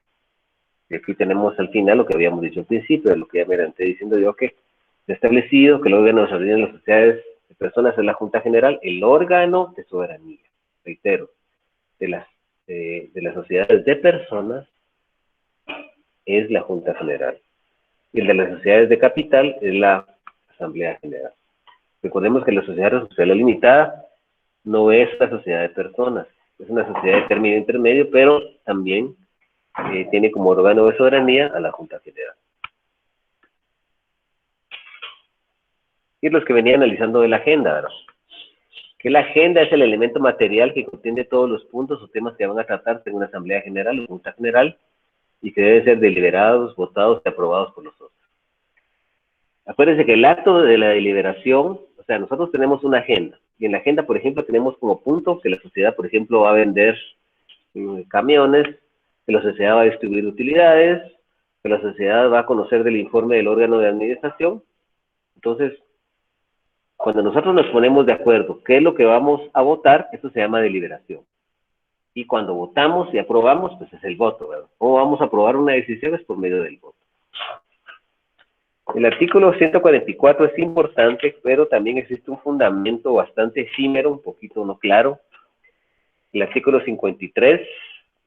Y aquí tenemos al final lo que habíamos dicho al principio, de lo que ya me estoy diciendo yo, que se ha establecido que el órgano de soberanía de las sociedades de personas es la Junta General, el órgano de soberanía, reitero, de las sociedades de personas es la Junta General. Y el de las sociedades de capital es la Asamblea General. Recordemos que la sociedad de responsabilidad limitada no es una sociedad de personas, es una sociedad de término intermedio, pero también tiene como órgano de soberanía a la Junta General. Y los que venía analizando de la agenda, ¿verdad? Que la agenda es el elemento material que contiene todos los puntos o temas que van a tratarse en una Asamblea General o Junta General y que deben ser deliberados, votados y aprobados por los socios. Acuérdense que el acto de la deliberación, o sea, nosotros tenemos una agenda, y en la agenda, por ejemplo, tenemos como punto que la sociedad, por ejemplo, va a vender camiones, que la sociedad va a distribuir utilidades, que la sociedad va a conocer del informe del órgano de administración. Entonces, cuando nosotros nos ponemos de acuerdo qué es lo que vamos a votar, eso se llama deliberación. Y cuando votamos y aprobamos, pues es el voto, ¿verdad? ¿Cómo vamos a aprobar una decisión? Es por medio del voto. El artículo 144 es importante, pero también existe un fundamento bastante efímero, un poquito no claro. El artículo 53,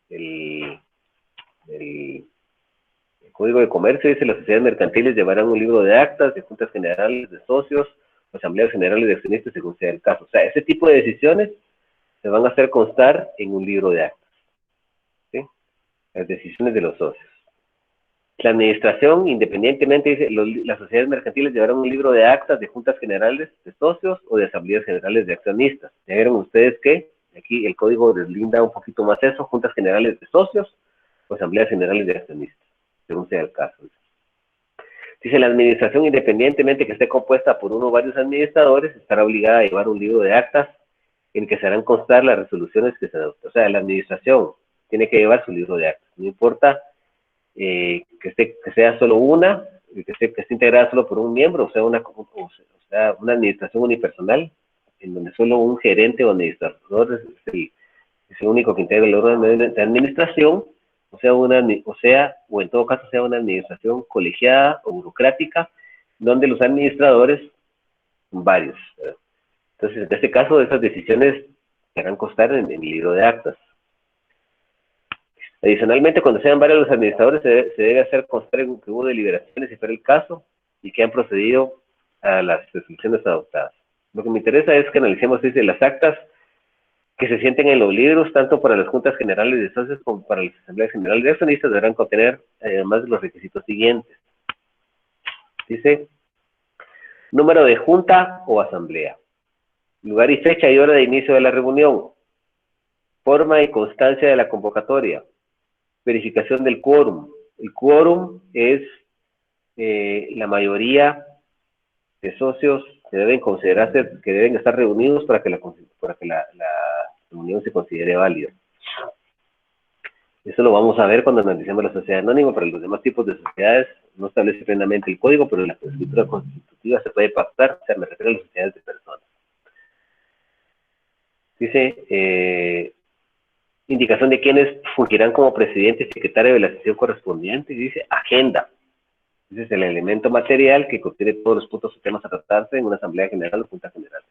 el Código de Comercio dice: las sociedades mercantiles llevarán un libro de actas de juntas generales de socios, asambleas generales de accionistas, según sea el caso. O sea, ese tipo de decisiones se van a hacer constar en un libro de actas, ¿sí? Las decisiones de los socios. La administración, independientemente, dice, las sociedades mercantiles llevarán un libro de actas de juntas generales de socios o de asambleas generales de accionistas. Ya vieron ustedes que aquí el código deslinda un poquito más eso: juntas generales de socios o asambleas generales de accionistas, según sea el caso. Dice: la administración, independientemente que esté compuesta por uno o varios administradores, estará obligada a llevar un libro de actas en que se harán constar las resoluciones que se adopten. O sea, la administración tiene que llevar su libro de actas. No importa que sea solo una, que esté integrada solo por un miembro, o sea, una administración unipersonal, en donde solo un gerente o administrador es el único que integra el órgano de administración, o en todo caso sea una administración colegiada o burocrática, donde los administradores son varios, ¿verdad? Entonces, en este caso, esas decisiones se harán constar en el libro de actas. Adicionalmente, cuando sean varios los administradores, se debe hacer constar que hubo deliberaciones, si fuera el caso, y que han procedido a las resoluciones adoptadas. Lo que me interesa es que analicemos las actas que se sienten en los libros, tanto para las juntas generales de socios como para las asambleas generales de accionistas, deberán contener además de los requisitos siguientes. Dice: número de junta o asamblea, lugar y fecha y hora de inicio de la reunión, forma y constancia de la convocatoria, verificación del quórum. El quórum es la mayoría de socios que deben considerarse, que deben estar reunidos para que la reunión se considere válida. Eso lo vamos a ver cuando analicemos la sociedad anónima. Para los demás tipos de sociedades no establece plenamente el código, pero en la escritura constitutiva se puede pactar. O sea, me refiero a las sociedades de personas. Dice: indicación de quienes fungirán como presidente y secretario de la sesión correspondiente. Y dice: agenda. Ese es el elemento material que contiene todos los puntos o temas a tratarse en una asamblea general o junta general.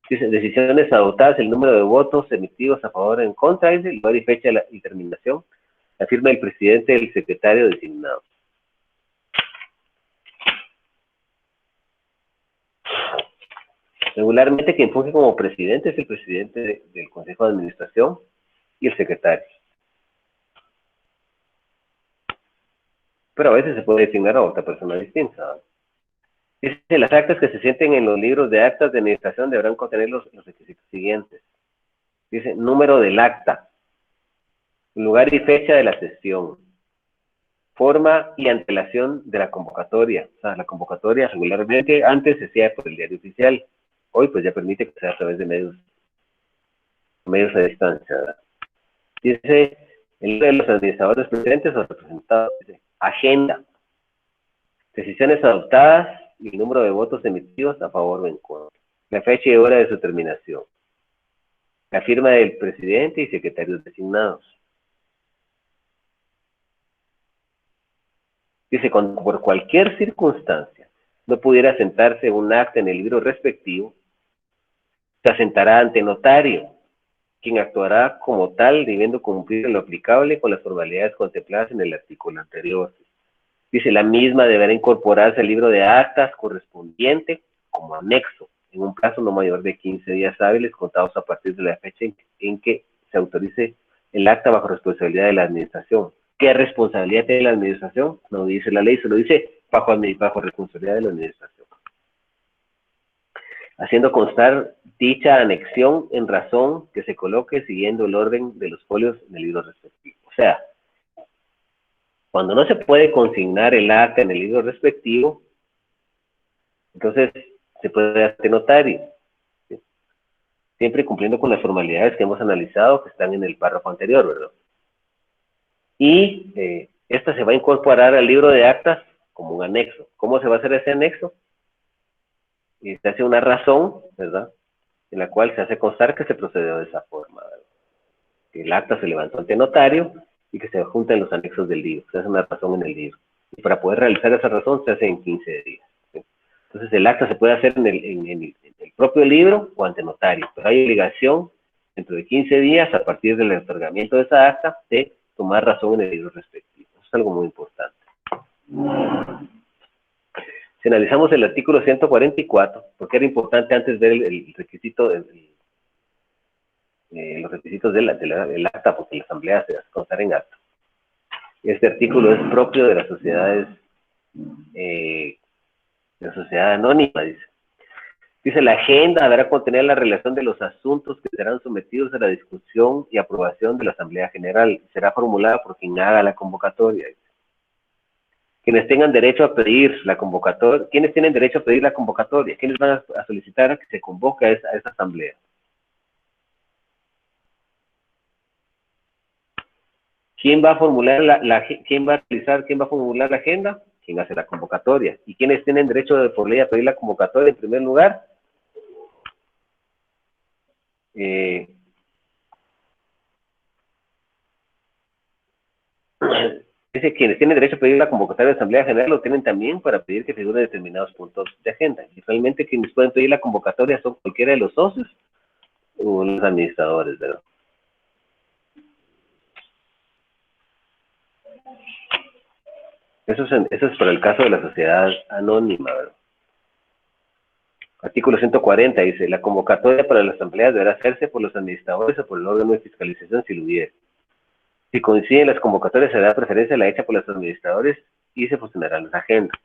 Dice: decisiones adoptadas, el número de votos emitidos a favor o en contra, dice, lugar y fecha y terminación, la firma del presidente y el secretario designados. Regularmente quien funge como presidente es el presidente del Consejo de Administración y el secretario. Pero a veces se puede designar a otra persona distinta. Dice: las actas que se sienten en los libros de actas de administración deberán contener los requisitos siguientes. Dice: número del acta, lugar y fecha de la sesión, forma y antelación de la convocatoria. O sea, la convocatoria regularmente antes se hacía por el diario oficial. Hoy pues ya permite que sea a través de medios a distancia, ¿verdad? Dice: el nombre de los administradores presentes o representados. Dice: agenda, decisiones adoptadas y el número de votos emitidos a favor o en contra, la fecha y hora de su terminación, la firma del presidente y secretarios designados. Dice: cuando por cualquier circunstancia no pudiera sentarse un acta en el libro respectivo, se asentará ante notario, quien actuará como tal, debiendo cumplir lo aplicable con las formalidades contempladas en el artículo anterior. Dice: la misma deberá incorporarse al libro de actas correspondiente como anexo, en un plazo no mayor de 15 días hábiles contados a partir de la fecha en que se autorice el acta bajo responsabilidad de la administración. ¿Qué responsabilidad tiene la administración? No dice la ley, solo dice bajo responsabilidad de la administración. Haciendo constar dicha anexión en razón que se coloque siguiendo el orden de los folios en el libro respectivo. O sea, cuando no se puede consignar el acta en el libro respectivo, entonces se puede hacer notario, ¿sí? Siempre cumpliendo con las formalidades que hemos analizado, que están en el párrafo anterior, ¿verdad? Y esta se va a incorporar al libro de actas como un anexo. ¿Cómo se va a hacer ese anexo? Y se hace una razón, ¿verdad?, en la cual se hace constar que se procedió de esa forma, ¿verdad? que el acta se levantó ante notario y que se junta en los anexos del libro, se hace una razón en el libro. Y para poder realizar esa razón se hace en 15 días. ¿Sí? Entonces el acta se puede hacer en el propio libro o ante notario, pero hay obligación dentro de 15 días, a partir del otorgamiento de esa acta, de tomar razón en el libro respectivo. Eso es algo muy importante. Si analizamos el artículo 144, porque era importante antes ver el requisito, los requisitos del acta, porque la asamblea se va a contar en acta. Este artículo es propio de las sociedades, de la sociedad anónima, dice. Dice, la agenda deberá contener la relación de los asuntos que serán sometidos a la discusión y aprobación de la Asamblea General. Será formulada por quien haga la convocatoria. Quienes tengan derecho a pedir la convocatoria, ¿quiénes tienen derecho a pedir la convocatoria? ¿Quiénes van a solicitar a que se convoque a esa asamblea? ¿Quién va a formular quién va a formular la agenda? ¿Quién hace la convocatoria? ¿Y quiénes tienen derecho por ley a pedir la convocatoria en primer lugar? Dice, quienes tienen derecho a pedir la convocatoria de Asamblea General lo tienen también para pedir que figuren determinados puntos de agenda. Y realmente quienes pueden pedir la convocatoria son cualquiera de los socios o los administradores, ¿verdad? Eso es para el caso de la sociedad anónima, ¿verdad? Artículo 140 dice, la convocatoria para las asambleas deberá hacerse por los administradores o por el órgano de fiscalización si lo hubiera. Si coinciden las convocatorias, se dará preferencia a la hecha por los administradores y se fusionarán las agendas.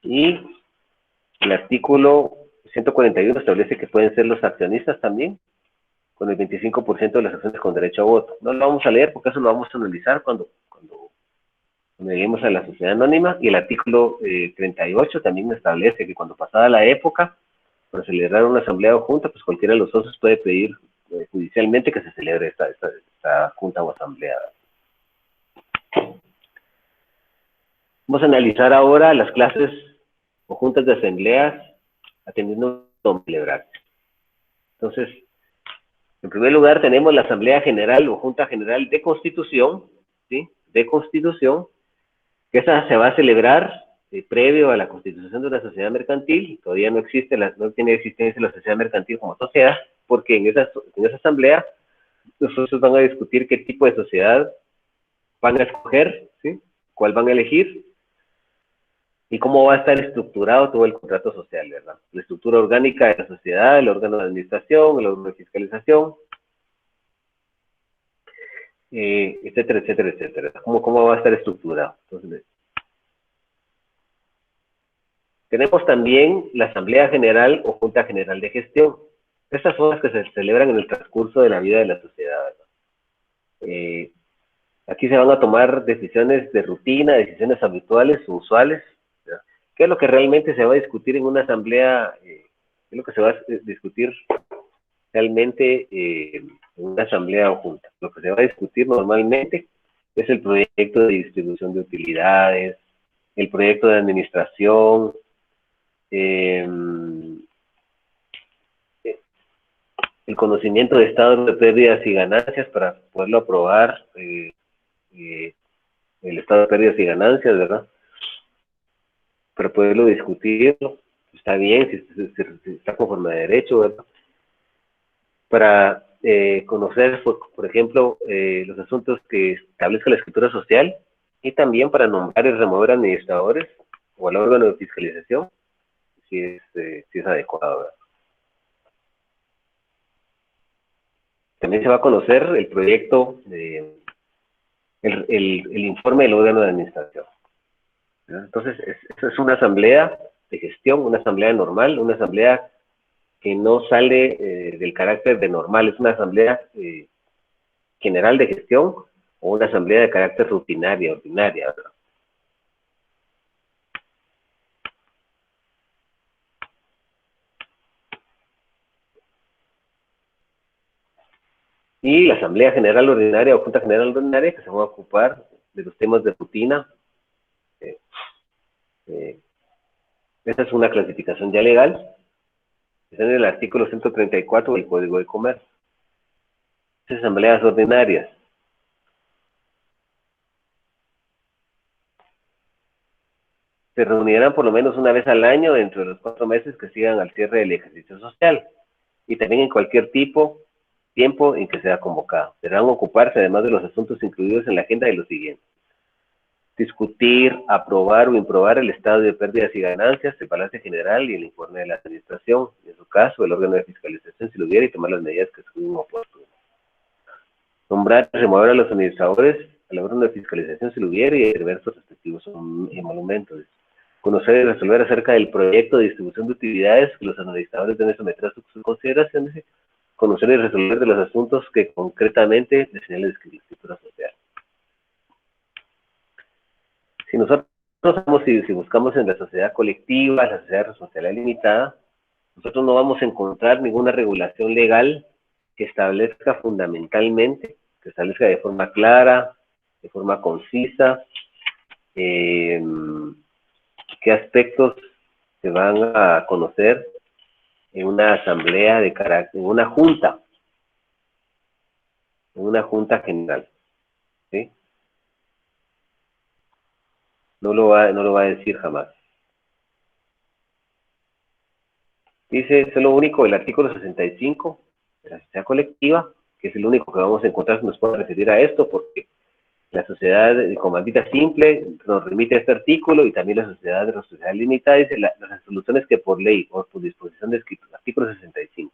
Y el artículo 141 establece que pueden ser los accionistas también, con el 25% de las acciones con derecho a voto. No lo vamos a leer porque eso lo vamos a analizar cuando lleguemos a la sociedad anónima. Y el artículo 38 también establece que cuando pasada la época, para celebrar una asamblea o junta, pues cualquiera de los socios puede pedir judicialmente que se celebre esta junta o asamblea. Vamos a analizar ahora las clases o juntas de asambleas atendiendo a celebrarse. Entonces, en primer lugar tenemos la Asamblea General o Junta General de Constitución, ¿sí? De Constitución, que esa se va a celebrar previo a la constitución de una sociedad mercantil. Todavía no tiene existencia la sociedad mercantil como sociedad, porque en esa asamblea los socios van a discutir qué tipo de sociedad van a escoger, ¿sí? Cuál van a elegir, y cómo va a estar estructurado todo el contrato social, ¿verdad? La estructura orgánica de la sociedad, el órgano de administración, el órgano de fiscalización, etcétera, etcétera, etcétera. ¿Cómo va a estar estructurado? Entonces, tenemos también la Asamblea General o Junta General de Gestión. Estas son las que se celebran en el transcurso de la vida de la sociedad, ¿verdad? Aquí se van a tomar decisiones de rutina, decisiones habituales o usuales, ¿verdad? ¿Qué es lo que realmente se va a discutir en una asamblea? ¿Qué es lo que se va a discutir realmente en una asamblea o junta? Lo que se va a discutir normalmente es el proyecto de distribución de utilidades, el proyecto de administración, el conocimiento de estados de pérdidas y ganancias para poderlo aprobar, el estado de pérdidas y ganancias, ¿verdad? Para poderlo discutir, está bien, si está conforme a derecho, ¿verdad? Para conocer, por ejemplo, los asuntos que establezca la escritura social, y también para nombrar y remover administradores o al órgano de fiscalización, si es adecuado, ¿verdad? También se va a conocer el proyecto, el informe del órgano de administración, ¿verdad? Entonces, eso es una asamblea de gestión, una asamblea normal, una asamblea que no sale del carácter de normal, es una asamblea general de gestión o una asamblea de carácter rutinaria, ordinaria, ¿verdad? Y la Asamblea General Ordinaria o Junta General Ordinaria, que se va a ocupar de los temas de rutina. Esta es una clasificación ya legal. Está en el artículo 134 del Código de Comercio. asambleas ordinarias. Se reunirán por lo menos una vez al año dentro de los 4 meses que sigan al cierre del ejercicio social y también en cualquier tiempo en que sea convocado. Deberán ocuparse además de los asuntos incluidos en la agenda de los siguientes: discutir, aprobar o improbar el estado de pérdidas y ganancias, el balance general y el informe de la administración, y en su caso el órgano de fiscalización si lo hubiera, y tomar las medidas que son oportunas. Nombrar y remover a los administradores al órgano de fiscalización si lo hubiera y determinar sus respectivos emolumentos. Conocer y resolver acerca del proyecto de distribución de utilidades que los administradores deben someter a sus consideraciones. Conocer y resolver de los asuntos que concretamente le señala la escritura social. Si nosotros si buscamos en la sociedad colectiva, la sociedad responsabilidad limitada, nosotros no vamos a encontrar ninguna regulación legal que establezca fundamentalmente, que establezca de forma clara, de forma concisa, qué aspectos se van a conocer en una asamblea de carácter, en una junta general, ¿sí? No lo va a decir jamás. Dice, eso es lo único del artículo 65 de la sociedad colectiva, que es el único que vamos a encontrar que nos pueda referir a esto, porque la sociedad de comandita simple nos remite a este artículo, y también la sociedad de responsabilidad limitada dice las resoluciones que por ley o por disposición de escritura, artículo 65.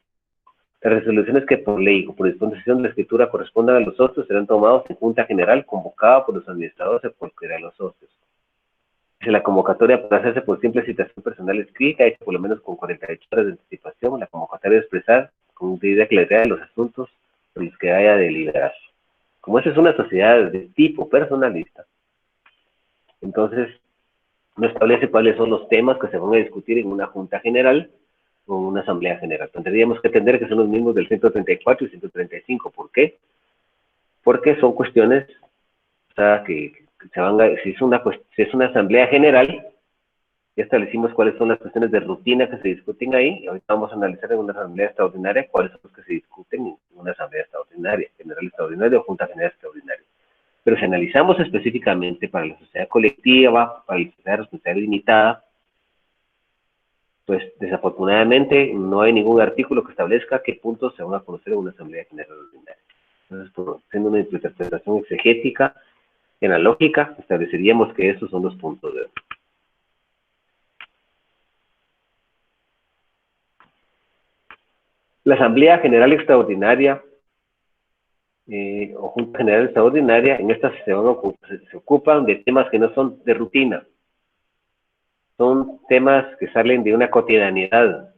Las resoluciones que por ley o por disposición de la escritura correspondan a los socios serán tomados en junta general convocada por los administradores o por cualquiera de los socios. Dice, la convocatoria podrá hacerse por simple citación personal escrita, hecha por lo menos con 48 horas de anticipación. La convocatoria debe expresar con debida claridad los asuntos por los que haya de deliberar. Como esa es una sociedad de tipo personalista, entonces no establece cuáles son los temas que se van a discutir en una junta general o en una asamblea general. Tendríamos que entender que son los mismos del 134 y 135. ¿Por qué? Porque son cuestiones, o sea, que se van a, si es una asamblea general, ya establecimos cuáles son las cuestiones de rutina que se discuten ahí, y ahorita vamos a analizar en una asamblea extraordinaria cuáles son los que se discuten en una asamblea extraordinaria, general extraordinaria o junta general extraordinaria. Pero si analizamos específicamente para la sociedad colectiva, para la sociedad responsabilidad limitada, pues desafortunadamente no hay ningún artículo que establezca qué puntos se van a conocer en una asamblea general ordinaria. Entonces, siendo una interpretación exegética, en la lógica, estableceríamos que esos son los puntos de orden. La Asamblea General Extraordinaria o Junta General Extraordinaria, en estas se ocupan de temas que no son de rutina. Son temas que salen de una cotidianidad,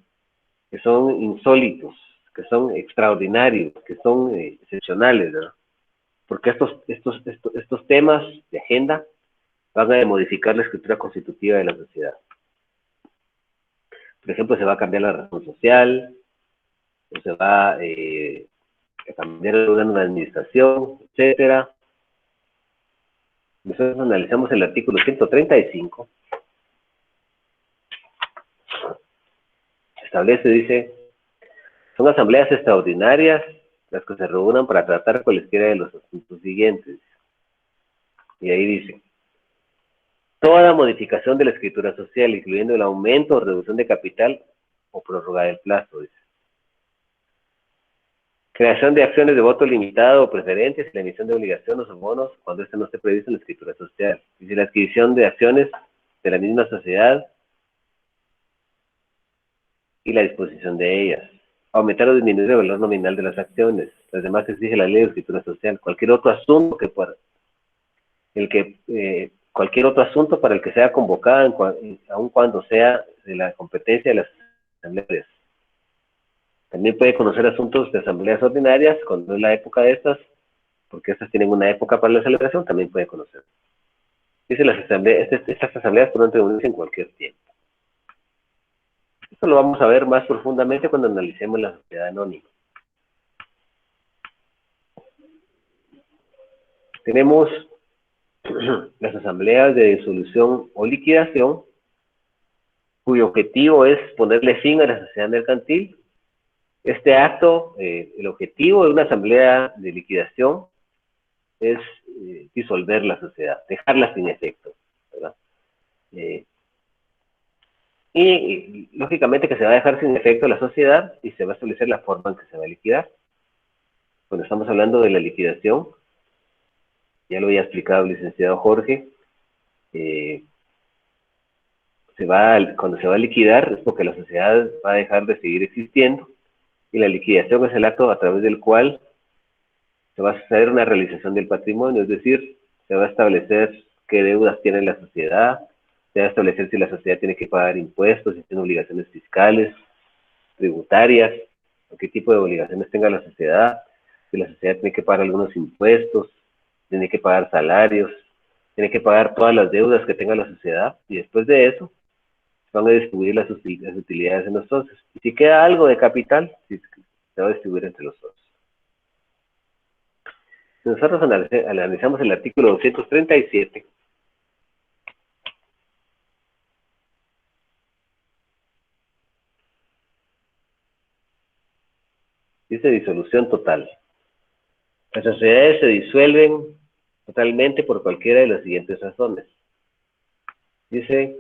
que son insólitos, que son extraordinarios, que son excepcionales, ¿verdad? Porque estos temas de agenda van a modificar la escritura constitutiva de la sociedad. Por ejemplo, se va a cambiar la razón social, o se va a cambiar el órgano de administración, etcétera. Nosotros analizamos el artículo 135. Establece, dice, son asambleas extraordinarias las que se reúnan para tratar cualesquiera de los asuntos siguientes. Y ahí dice, toda modificación de la escritura social, incluyendo el aumento o reducción de capital o prórroga del plazo, dice. Creación de acciones de voto limitado o preferentes y la emisión de obligaciones o bonos cuando este no esté previsto en la escritura social. Dice la adquisición de acciones de la misma sociedad y la disposición de ellas. Aumentar o disminuir el valor nominal de las acciones. Las demás exige la ley de escritura social. Cualquier otro asunto cualquier otro asunto para el que sea convocada, aun cuando sea de la competencia de las asambleas. También puede conocer asuntos de asambleas ordinarias, cuando es la época de estas, porque estas tienen una época para la celebración, también puede conocer. Dice estas asambleas pueden reunirse en cualquier tiempo. Esto lo vamos a ver más profundamente cuando analicemos la sociedad anónima. Tenemos las asambleas de disolución o liquidación, cuyo objetivo es ponerle fin a la sociedad mercantil, Este acto, el objetivo de una asamblea de liquidación es disolver la sociedad, dejarla sin efecto, ¿verdad? Y lógicamente que se va a dejar sin efecto la sociedad y se va a establecer la forma en que se va a liquidar. Cuando estamos hablando de la liquidación, ya lo había explicado el licenciado Jorge, cuando se va a liquidar es porque la sociedad va a dejar de seguir existiendo, y la liquidación es el acto a través del cual se va a hacer una realización del patrimonio, es decir, se va a establecer qué deudas tiene la sociedad, se va a establecer si la sociedad tiene que pagar impuestos, si tiene obligaciones fiscales, tributarias, o qué tipo de obligaciones tenga la sociedad, si la sociedad tiene que pagar algunos impuestos, tiene que pagar salarios, tiene que pagar todas las deudas que tenga la sociedad, y después de eso van a distribuir las utilidades en los socios. Y si queda algo de capital, se va a distribuir entre los socios. Si nosotros analizamos el artículo 237, dice disolución total. Las sociedades se disuelven totalmente por cualquiera de las siguientes razones. Dice,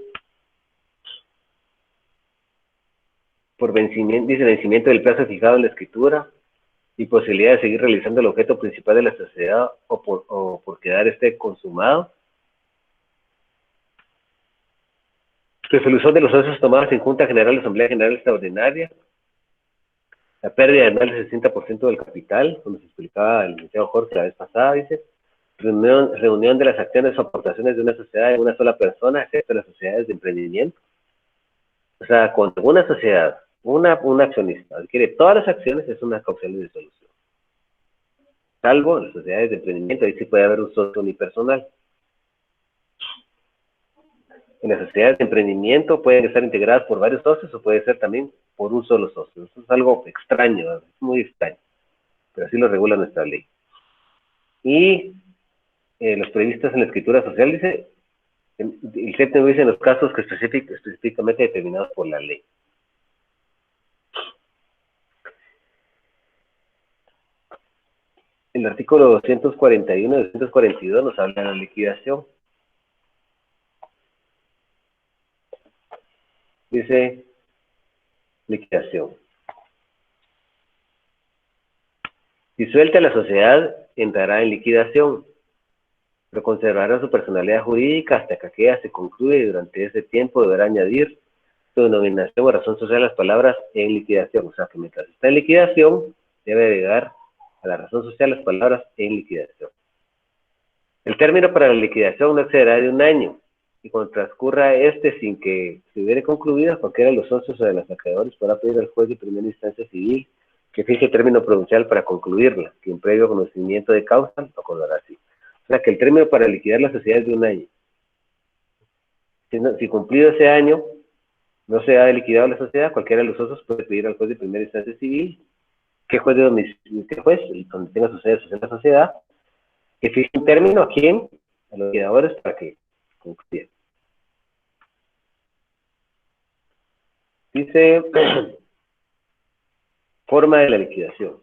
vencimiento del plazo fijado en la escritura y posibilidad de seguir realizando el objeto principal de la sociedad o por quedar consumado. Resolución de los socios tomados en Junta General o Asamblea General Extraordinaria. La pérdida de más del 60% del capital, como se explicaba el licenciado Jorge la vez pasada, dice. Reunión de las acciones o aportaciones de una sociedad en una sola persona, excepto las sociedades de emprendimiento. O sea, cuando una sociedad, un accionista adquiere todas las acciones, es una causa de disolución. Salvo en las sociedades de emprendimiento, ahí sí puede haber un socio unipersonal. En las sociedades de emprendimiento pueden estar integradas por varios socios o puede ser también por un solo socio. Eso es algo extraño, es muy extraño, pero así lo regula nuestra ley. Y los previstos en la escritura social, dice, el séptimo dice en los casos que específicamente determinados por la ley. El artículo 241 y 242 nos habla de la liquidación. Dice, liquidación. Disuelta la sociedad, entrará en liquidación, pero conservará su personalidad jurídica hasta que aquella se concluye, y durante ese tiempo deberá añadir su denominación o razón social a las palabras en liquidación. O sea, que mientras está en liquidación, debe agregar a la razón social las palabras en liquidación. El término para la liquidación no excederá de 1 año, y cuando transcurra sin que se hubiere concluido, cualquiera de los socios o de los acreedores podrá pedir al juez de primera instancia civil que fije término provincial para concluirla, quien previo conocimiento de causa lo acordará así. O sea que el término para liquidar la sociedad es de 1 año. Si cumplido ese año no se ha liquidado la sociedad, cualquiera de los socios puede pedir al juez de primera instancia civil, que juez de domicilio, que juez, donde tenga su sede social la sociedad, que fije un término a quién, a los liquidadores, para que concluya. Dice, forma de la liquidación.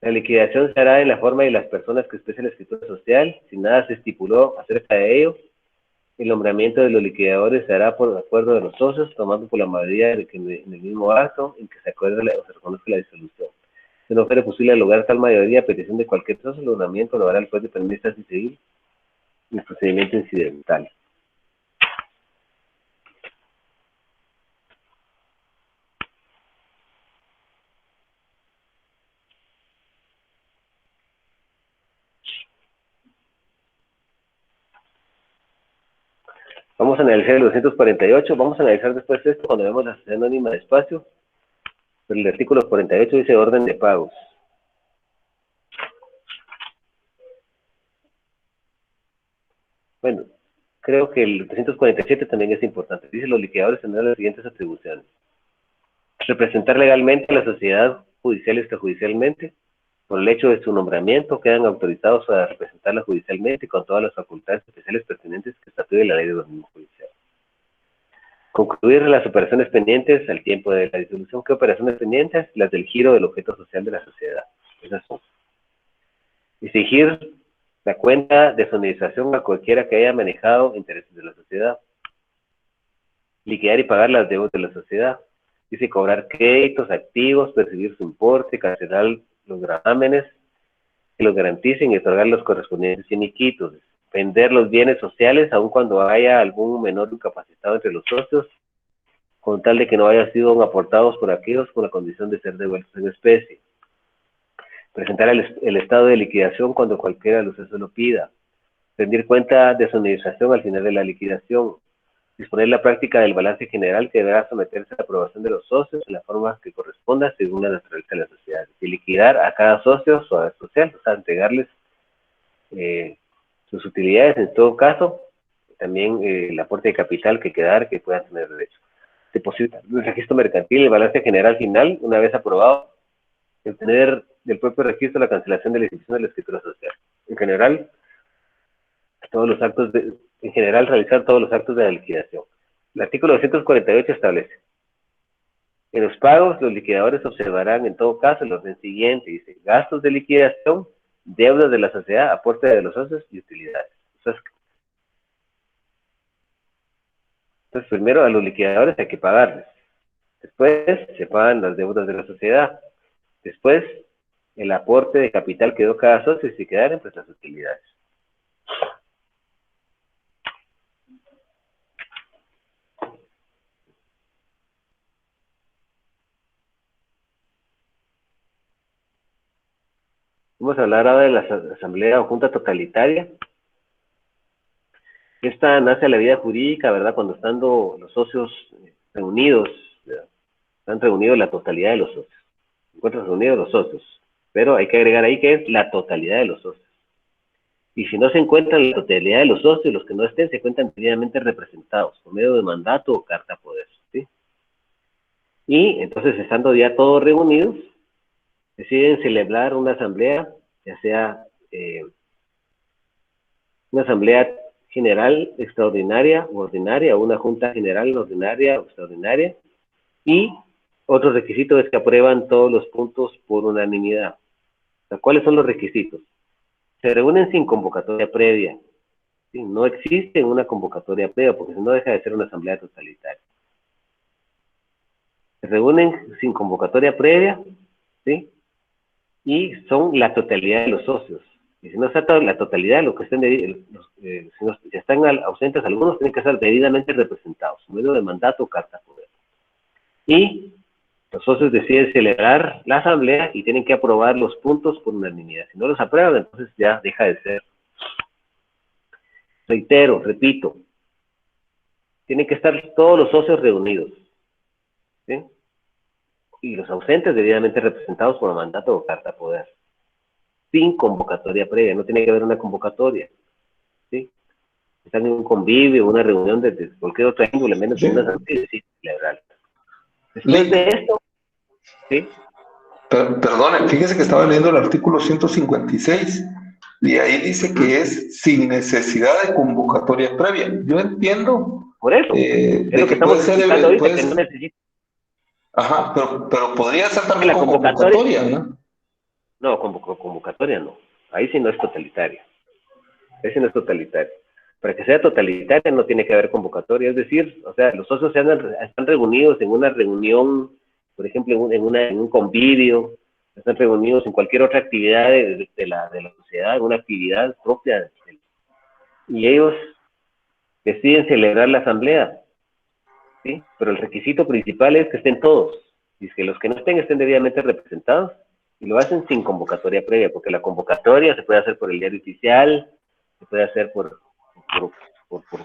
La liquidación se hará en la forma de las personas que expresen la escritura social, si nada se estipuló acerca de ello. El nombramiento de los liquidadores se hará por acuerdo de los socios, tomando por la mayoría en el mismo acto en que se acuerde o se reconozca la disolución. Si no fuera posible lograr tal mayoría a petición de cualquier socio, el nombramiento lo hará el juez de primera instancia civil en el procedimiento incidental. Vamos a analizar el 248, vamos a analizar después esto cuando vemos la sociedad anónima de espacio. Pero el artículo 48 dice orden de pagos. Bueno, creo que el 247 también es importante. Dice los liquidadores tendrán las siguientes atribuciones. Representar legalmente a la sociedad judicial y extrajudicialmente, por el hecho de su nombramiento, quedan autorizados a representarla judicialmente con todas las facultades especiales pertinentes que estatúe la ley de organismo judicial. Concluir las operaciones pendientes al tiempo de la disolución. ¿Qué operaciones pendientes? Las del giro del objeto social de la sociedad. Esas son. Exigir la cuenta de sonorización a cualquiera que haya manejado intereses de la sociedad. Liquidar y pagar las deudas de la sociedad. Dice cobrar créditos, activos, percibir su importe, cancelar los gravámenes que los garanticen y otorgar los correspondientes finiquitos. Vender los bienes sociales aun cuando haya algún menor incapacitado entre los socios, con tal de que no hayan sido aportados por aquellos con la condición de ser devueltos en especie. Presentar el estado de liquidación cuando cualquiera de los socios lo pida. Rendir cuenta de sonorización al final de la liquidación. Disponer la práctica del balance general que deberá someterse a la aprobación de los socios en la forma que corresponda según la naturaleza de la sociedad. Y liquidar a cada socio su haber social, o sea, entregarles sus utilidades en todo caso, también el aporte de capital que quedar que puedan tener derecho. Depositar el registro mercantil, el balance general final, una vez aprobado, obtener del propio registro la cancelación de la institución de la escritura social. En general, realizar todos los actos de la liquidación. El artículo 248 establece: en los pagos, los liquidadores observarán en todo caso el orden siguiente, dice: gastos de liquidación, deudas de la sociedad, aporte de los socios y utilidades. Entonces, primero a los liquidadores hay que pagarles. Después se pagan las deudas de la sociedad. Después, el aporte de capital que dio cada socio y si quedaran, pues las utilidades. Vamos a hablar ahora de la asamblea o junta totalitaria. Esta nace a la vida jurídica, ¿verdad? Cuando están los socios reunidos, ¿verdad? Están reunidos la totalidad de los socios. Se encuentran reunidos los socios, pero hay que agregar ahí que es la totalidad de los socios. Y si no se encuentran la totalidad de los socios, los que no estén se encuentran debidamente representados por medio de mandato o carta poder, ¿sí? Y entonces, estando ya todos reunidos, deciden celebrar una asamblea, ya sea una asamblea general extraordinaria o ordinaria, o una junta general ordinaria o extraordinaria, y otro requisito es que aprueban todos los puntos por unanimidad. O sea, ¿cuáles son los requisitos? Se reúnen sin convocatoria previa, ¿sí? No existe una convocatoria previa, porque si no deja de ser una asamblea totalitaria. Se reúnen sin convocatoria previa, ¿sí? Y son la totalidad de los socios. Y si no está la totalidad, lo que estén si están ausentes algunos, tienen que estar debidamente representados, por medio de mandato o carta poder. Y los socios deciden celebrar la asamblea y tienen que aprobar los puntos por unanimidad. Si no los aprueban, entonces ya deja de ser. Repito, tienen que estar todos los socios reunidos, ¿sí? Y los ausentes debidamente representados por mandato o carta poder. Sin convocatoria previa, no tiene que haber una convocatoria, ¿sí? Están en un convivio, una reunión de cualquier otra índole, menos de una asamblea, sí, celebrar. Después de esto, ¿sí?
Perdone, fíjese que estaba leyendo el artículo 156 y ahí dice que es sin necesidad de convocatoria previa. Yo entiendo.
Por eso, es lo que estamos explicando ahorita, que no necesita.
Ajá, pero podría ser también la convocatoria, ¿no?
No, convocatoria no. Ahí sí no es totalitaria. Ahí sí no es totalitaria. Para que sea totalitaria no tiene que haber convocatoria. Es decir, o sea, los socios están reunidos en una reunión, por ejemplo, en un convivio, están reunidos en cualquier otra actividad de la sociedad, en una actividad propia. Y ellos deciden celebrar la asamblea, ¿sí? Pero el requisito principal es que estén todos. Y que los que no estén debidamente representados. Y lo hacen sin convocatoria previa, porque la convocatoria se puede hacer por el diario oficial, se puede hacer por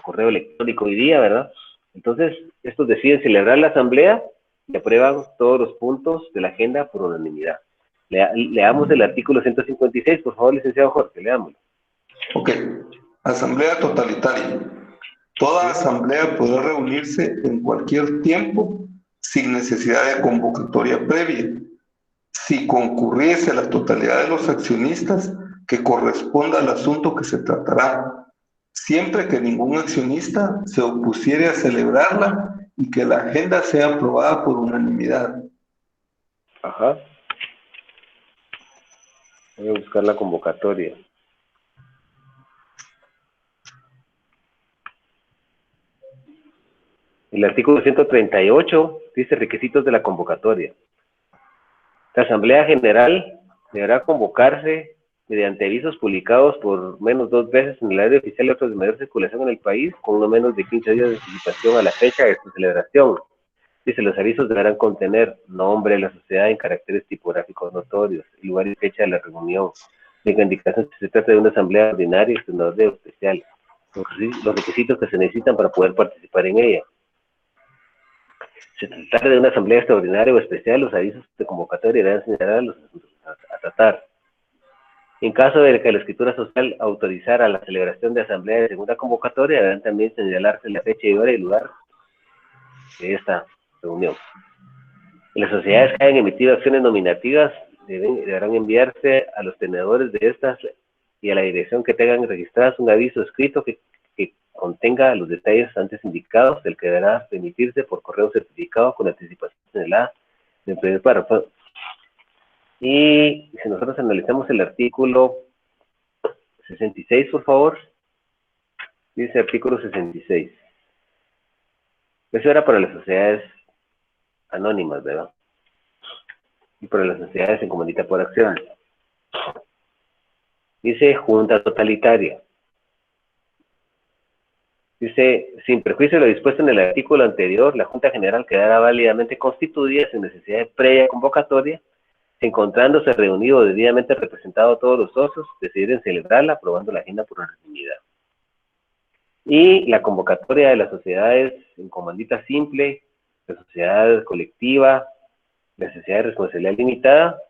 correo electrónico hoy día, ¿verdad? Entonces, estos deciden celebrar la asamblea y aprueban todos los puntos de la agenda por unanimidad. Leamos el artículo 156, por favor, licenciado Jorge, leámoslo.
Ok. Asamblea totalitaria. Toda asamblea podrá reunirse en cualquier tiempo sin necesidad de convocatoria previa, si concurriese la totalidad de los accionistas, que corresponda al asunto que se tratará, siempre que ningún accionista se opusiere a celebrarla y que la agenda sea aprobada por unanimidad.
Ajá. Voy a buscar la convocatoria. El artículo 138 dice requisitos de la convocatoria. La Asamblea General deberá convocarse mediante avisos publicados por menos 2 veces en el diario oficial y otros de mayor circulación en el país, con no menos de 15 días de anticipación a la fecha de su celebración. Dice, los avisos deberán contener nombre de la sociedad en caracteres tipográficos notorios, lugar y fecha de la reunión, de indicación si se trata de una asamblea ordinaria, extraordinaria o especial, los requisitos que se necesitan para poder participar en ella. Si se trata de una asamblea extraordinaria o especial, los avisos de convocatoria deberán señalar los asuntos a tratar. En caso de que la escritura social autorizara la celebración de asamblea de segunda convocatoria, deberán también señalarse la fecha y hora y lugar de esta reunión. En las sociedades que hayan emitido acciones nominativas deberán enviarse a los tenedores de estas y a la dirección que tengan registradas un aviso escrito que contenga los detalles antes indicados, del que deberá emitirse por correo certificado con anticipación señalada en el primer párrafo. Y si nosotros analizamos el artículo 66, por favor, dice artículo 66. Eso era para las sociedades anónimas, ¿verdad? Y para las sociedades en comandita por acciones. Dice junta totalitaria. Dice, sin perjuicio de lo dispuesto en el artículo anterior, la Junta General quedará válidamente constituida sin necesidad de previa convocatoria, encontrándose reunido debidamente representado todos los socios, deciden celebrarla aprobando la agenda por unanimidad. Y la convocatoria de las sociedades en comandita simple, la sociedad colectiva, la sociedad de responsabilidad limitada,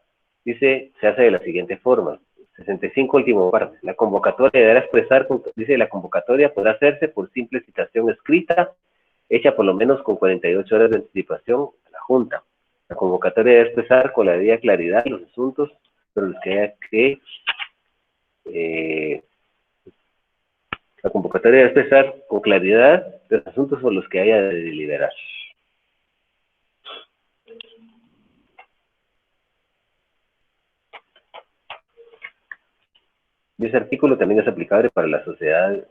dice, se hace de la siguiente forma. 65, último parte. La convocatoria deberá expresar, dice, la convocatoria podrá hacerse por simple citación escrita, hecha por lo menos con 48 horas de anticipación a la Junta. La convocatoria debe expresar con la debida claridad los asuntos sobre los que haya que... la convocatoria debe expresar con claridad los asuntos sobre los que haya de deliberar. Y ese artículo también es aplicable para la sociedad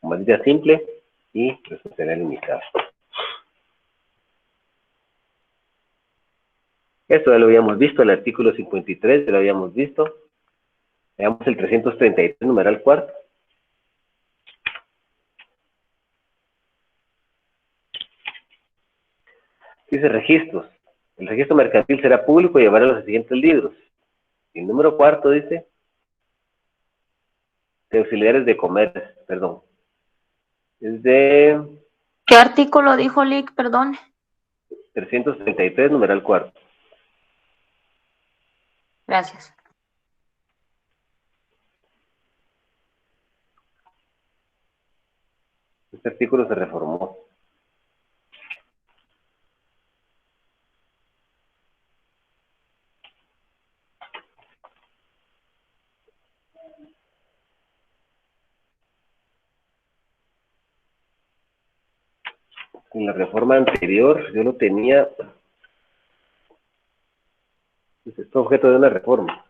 comandita simple y responsabilidad limitada. Esto ya lo habíamos visto, el artículo 53 ya lo habíamos visto. Veamos el 333, numeral cuarto. Dice registros. El registro mercantil será público y llevará los siguientes libros. Y el número cuarto dice de auxiliares de comercio, perdón. Es de...
¿Qué artículo dijo Lick, perdón?
333, numeral cuarto.
Gracias.
Este artículo se reformó. En la reforma anterior yo lo tenía, es objeto de una reforma.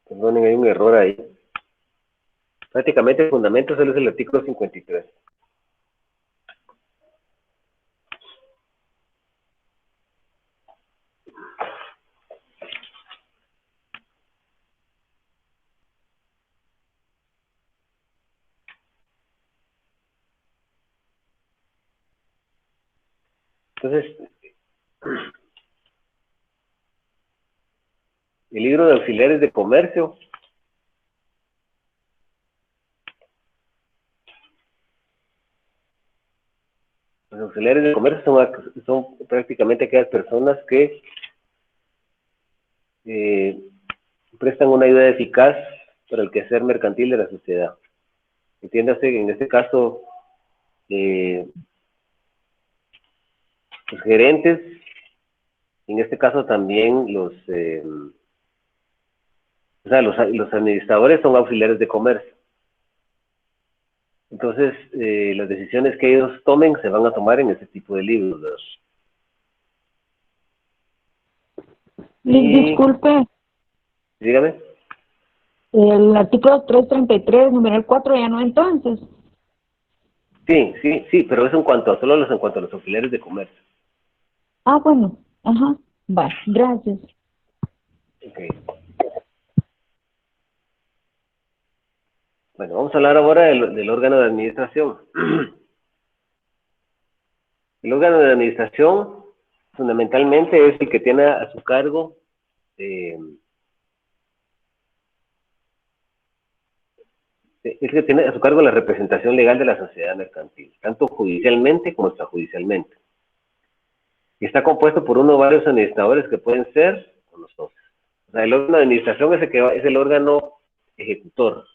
Perdonen, hay un error ahí. Prácticamente el fundamento solo es el artículo 53. Entonces, el libro de auxiliares de comercio los auxiliares de comercio son prácticamente aquellas personas que prestan una ayuda eficaz para el quehacer mercantil de la sociedad. Entiéndase que en este caso, los gerentes, en este caso también los administradores son auxiliares de comercio. Entonces, las decisiones que ellos tomen se van a tomar en ese tipo de libros.
Disculpe.
Dígame.
El artículo 333, numeral 4, ya no entonces.
Sí, pero eso en cuanto a los auxiliares de comercio.
Ah, bueno, ajá, va, gracias.
Okay. Bueno, vamos a hablar ahora del órgano de administración. El órgano de administración fundamentalmente es el que tiene a su cargo la representación legal de la sociedad mercantil, tanto judicialmente como extrajudicialmente. Y está compuesto por uno o varios administradores que pueden ser con los socios. O sea, el órgano de administración es el órgano ejecutor,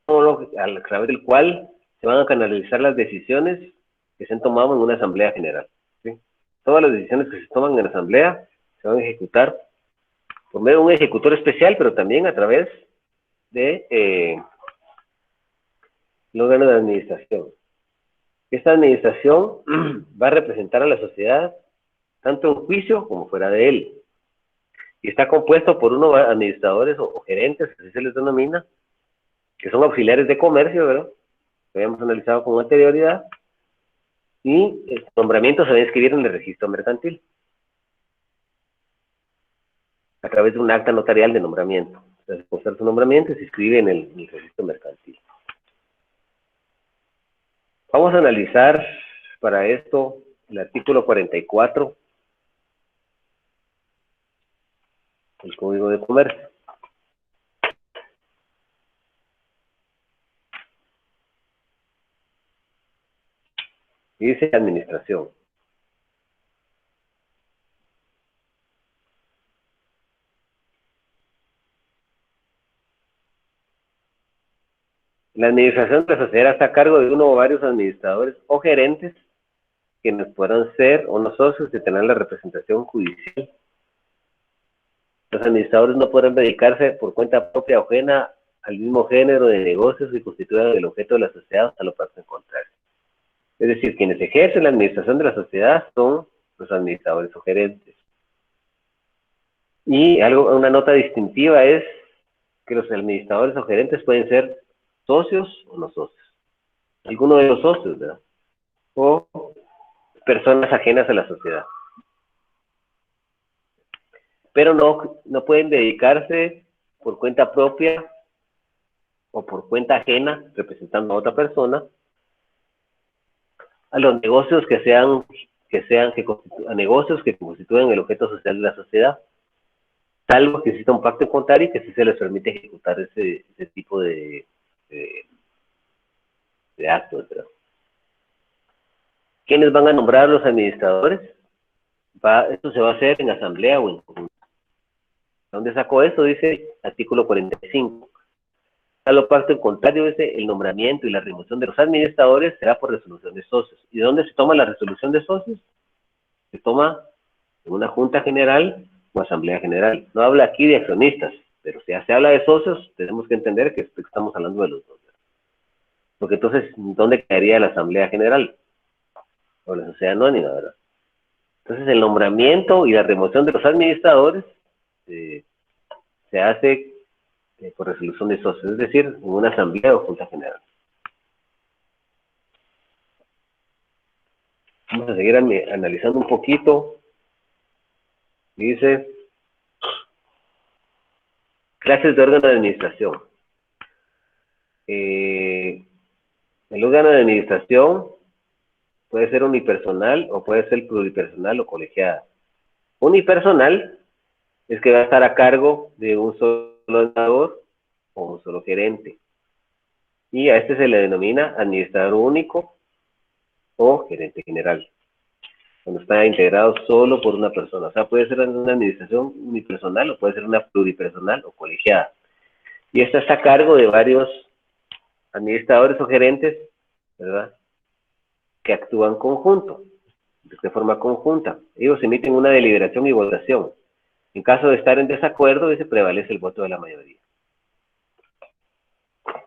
a través del cual se van a canalizar las decisiones que se han tomado en una asamblea general. ¿Sí? Todas las decisiones que se toman en la asamblea se van a ejecutar por medio de un ejecutor especial, pero también a través de el órgano de administración. Esta administración va a representar a la sociedad tanto en juicio como fuera de él. Y está compuesto por unos administradores o gerentes, así se les denomina, que son auxiliares de comercio, ¿verdad? Que habíamos analizado con anterioridad. Y el nombramiento se va a inscribir en el registro mercantil a través de un acta notarial de nombramiento. Entonces, por ser su nombramiento, se inscribe en el registro mercantil. Vamos a analizar para esto el artículo 44 del Código de Comercio. Y dice administración. La administración de la sociedad está a cargo de uno o varios administradores o gerentes, quienes podrán ser o no socios de tener la representación judicial. Los administradores no podrán dedicarse por cuenta propia o ajena al mismo género de negocios que constituyan el objeto de la sociedad hasta lo pacto en contrario. Es decir, quienes ejercen la administración de la sociedad son los administradores o gerentes. Y una nota distintiva es que los administradores o gerentes pueden ser socios o no socios. Alguno de los socios, ¿verdad? O personas ajenas a la sociedad. Pero no pueden dedicarse por cuenta propia o por cuenta ajena, representando a otra persona, a los negocios a negocios que constituyen el objeto social de la sociedad, salvo que exista un pacto en contrario y que sí se les permite ejecutar ese tipo de actos, ¿verdad? ¿Quiénes van a nombrar los administradores? Esto se va a hacer en asamblea o en conjunto. ¿Dónde sacó esto? Dice artículo 45. A lo pacto en contrario, dice, el nombramiento y la remoción de los administradores será por resolución de socios. ¿Y dónde se toma la resolución de socios? Se toma en una junta general o asamblea general. No habla aquí de accionistas, pero si ya se habla de socios, tenemos que entender que estamos hablando de los dos. Porque entonces, ¿dónde quedaría la asamblea general? O la sociedad anónima, ¿verdad? Entonces, el nombramiento y la remoción de los administradores se hace por resolución de socios, es decir, en una asamblea o junta general. Vamos a seguir analizando un poquito. Dice, clases de órgano de administración. El órgano de administración puede ser unipersonal o puede ser pluripersonal o colegiada. Unipersonal es que va a estar a cargo de un solo administrador o un solo gerente. Y a este se le denomina administrador único o gerente general. cuando está integrado solo por una persona. O sea, puede ser una administración unipersonal o puede ser una pluripersonal o colegiada. Y esta está a cargo de varios administradores o gerentes, ¿verdad?, que actúan conjunto, de forma conjunta. Ellos emiten una deliberación y votación. En caso de estar en desacuerdo, dice, prevalece el voto de la mayoría.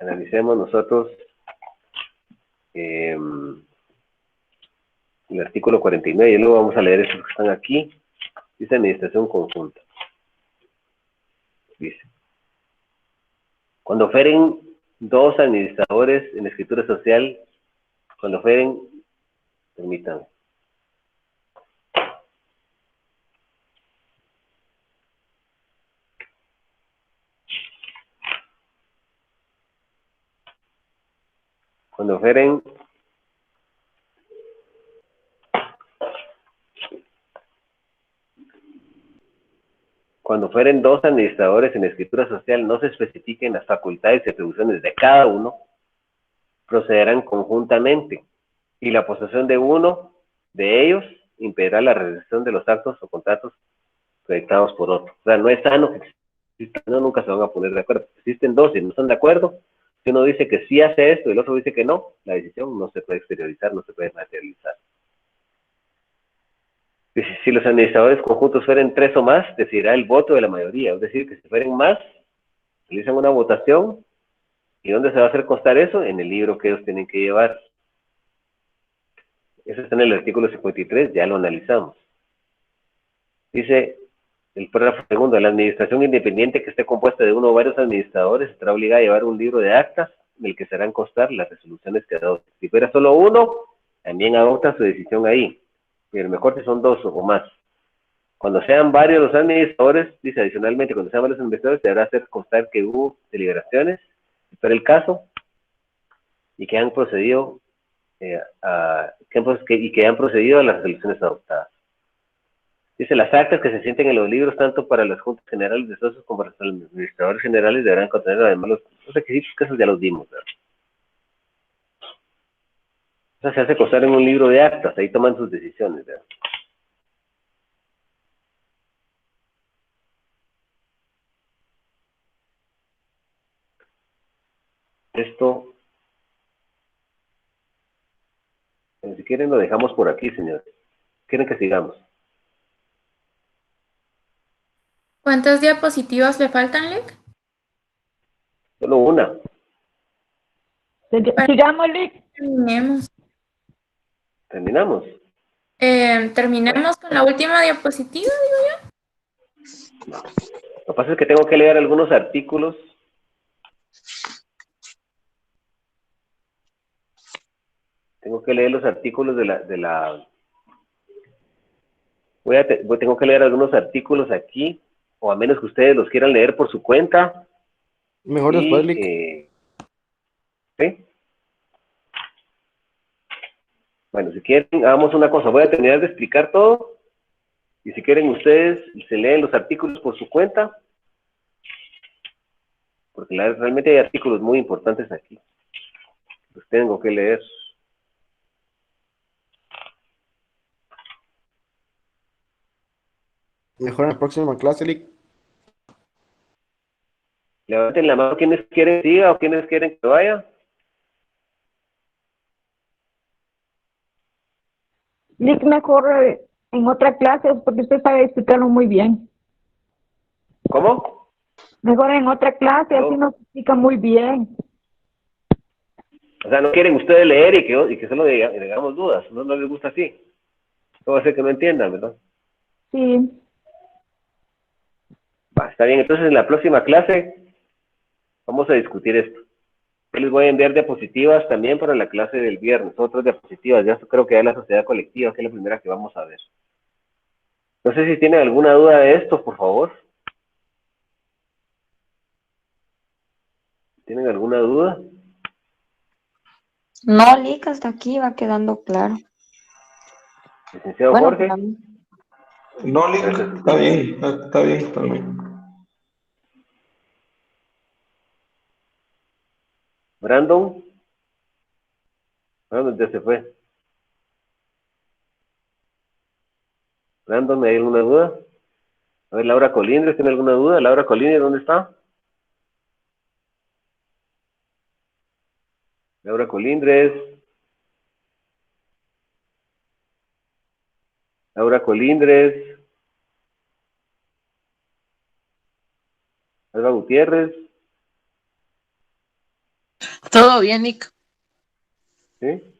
Analicemos nosotros el artículo 49, y luego vamos a leer estos que están aquí. Dice administración conjunta. Dice, cuando fueren dos administradores en escritura social, cuando fueren, permítanme. Cuando fueren dos administradores en escritura social, no se especifiquen las facultades y atribuciones de cada uno, procederán conjuntamente, y la posesión de uno de ellos impedirá la realización de los actos o contratos proyectados por otro. O sea, no es sano que existan, no, nunca se van a poner de acuerdo. Existen dos y no están de acuerdo. Si uno dice que sí hace esto y el otro dice que no, la decisión no se puede exteriorizar, no se puede materializar. Si los administradores conjuntos fueren 3 o más, decidirá el voto de la mayoría. Es decir, que si fueren más, realizan una votación. ¿Y dónde se va a hacer constar eso? En el libro que ellos tienen que llevar. Eso está en el artículo 53, ya lo analizamos. Dice el párrafo segundo, la administración independiente que esté compuesta de uno o varios administradores estará obligada a llevar un libro de actas en el que se harán constar las resoluciones que adopten. Si fuera solo uno, también adopta su decisión ahí. Pero mejor si son 2 o más. Cuando sean varios los administradores, dice adicionalmente, cuando sean varios administradores, se deberá hacer constar que hubo deliberaciones para el caso y que han procedido a las resoluciones adoptadas. Dice, las actas que se sienten en los libros, tanto para las juntas generales de socios como para los administradores generales, deberán contener además los requisitos, que esos ya los dimos, ¿verdad? O sea, se hace constar en un libro de actas, ahí toman sus decisiones, ¿verdad? Esto, si quieren, lo dejamos por aquí, señores. ¿Quieren que sigamos?
¿Cuántas diapositivas le faltan, Lick?
Solo una.
Sigamos, Lick.
Terminemos.
¿Terminamos?
Terminemos con la última diapositiva, digo yo.
No. Lo que pasa es que tengo que leer algunos artículos. Tengo que leer los artículos tengo que leer algunos artículos aquí, o a menos que ustedes los quieran leer por su cuenta.
Mejor después, Lick.
¿Sí? Bueno, si quieren, hagamos una cosa. Voy a terminar de explicar todo. Y si quieren ustedes, se leen los artículos por su cuenta. Porque realmente hay artículos muy importantes aquí. Los tengo que leer.
Mejor en la próxima clase, Lick.
Levanten la mano quienes quieren que siga o quienes quieren que vaya.
Lick, mejor en otra clase, porque usted sabe explicarlo muy bien.
¿Cómo?
Mejor en otra clase, así nos explica muy bien.
O sea, no quieren ustedes leer y que solo digamos dudas. No les gusta así. Eso va a hacer que no entiendan, ¿verdad?
Sí.
Va, está bien. Entonces, en la próxima clase vamos a discutir esto. Yo les voy a enviar diapositivas también para la clase del viernes. Otras diapositivas. Ya creo que ya la sociedad colectiva, que es la primera que vamos a ver. No sé si tienen alguna duda de esto, por favor. ¿Tienen alguna duda?
No, Lick, hasta aquí va quedando claro.
Licenciado
Bueno,
Jorge.
No, Lick, está bien, está bien.
Brandon ya se fue. Brandon, ¿hay alguna duda? A ver, Laura Colindres, ¿tiene alguna duda? Laura Colindres, ¿dónde está? Laura Colindres. Laura Colindres. Alba Gutiérrez.
Todo bien, Nick.
¿Sí?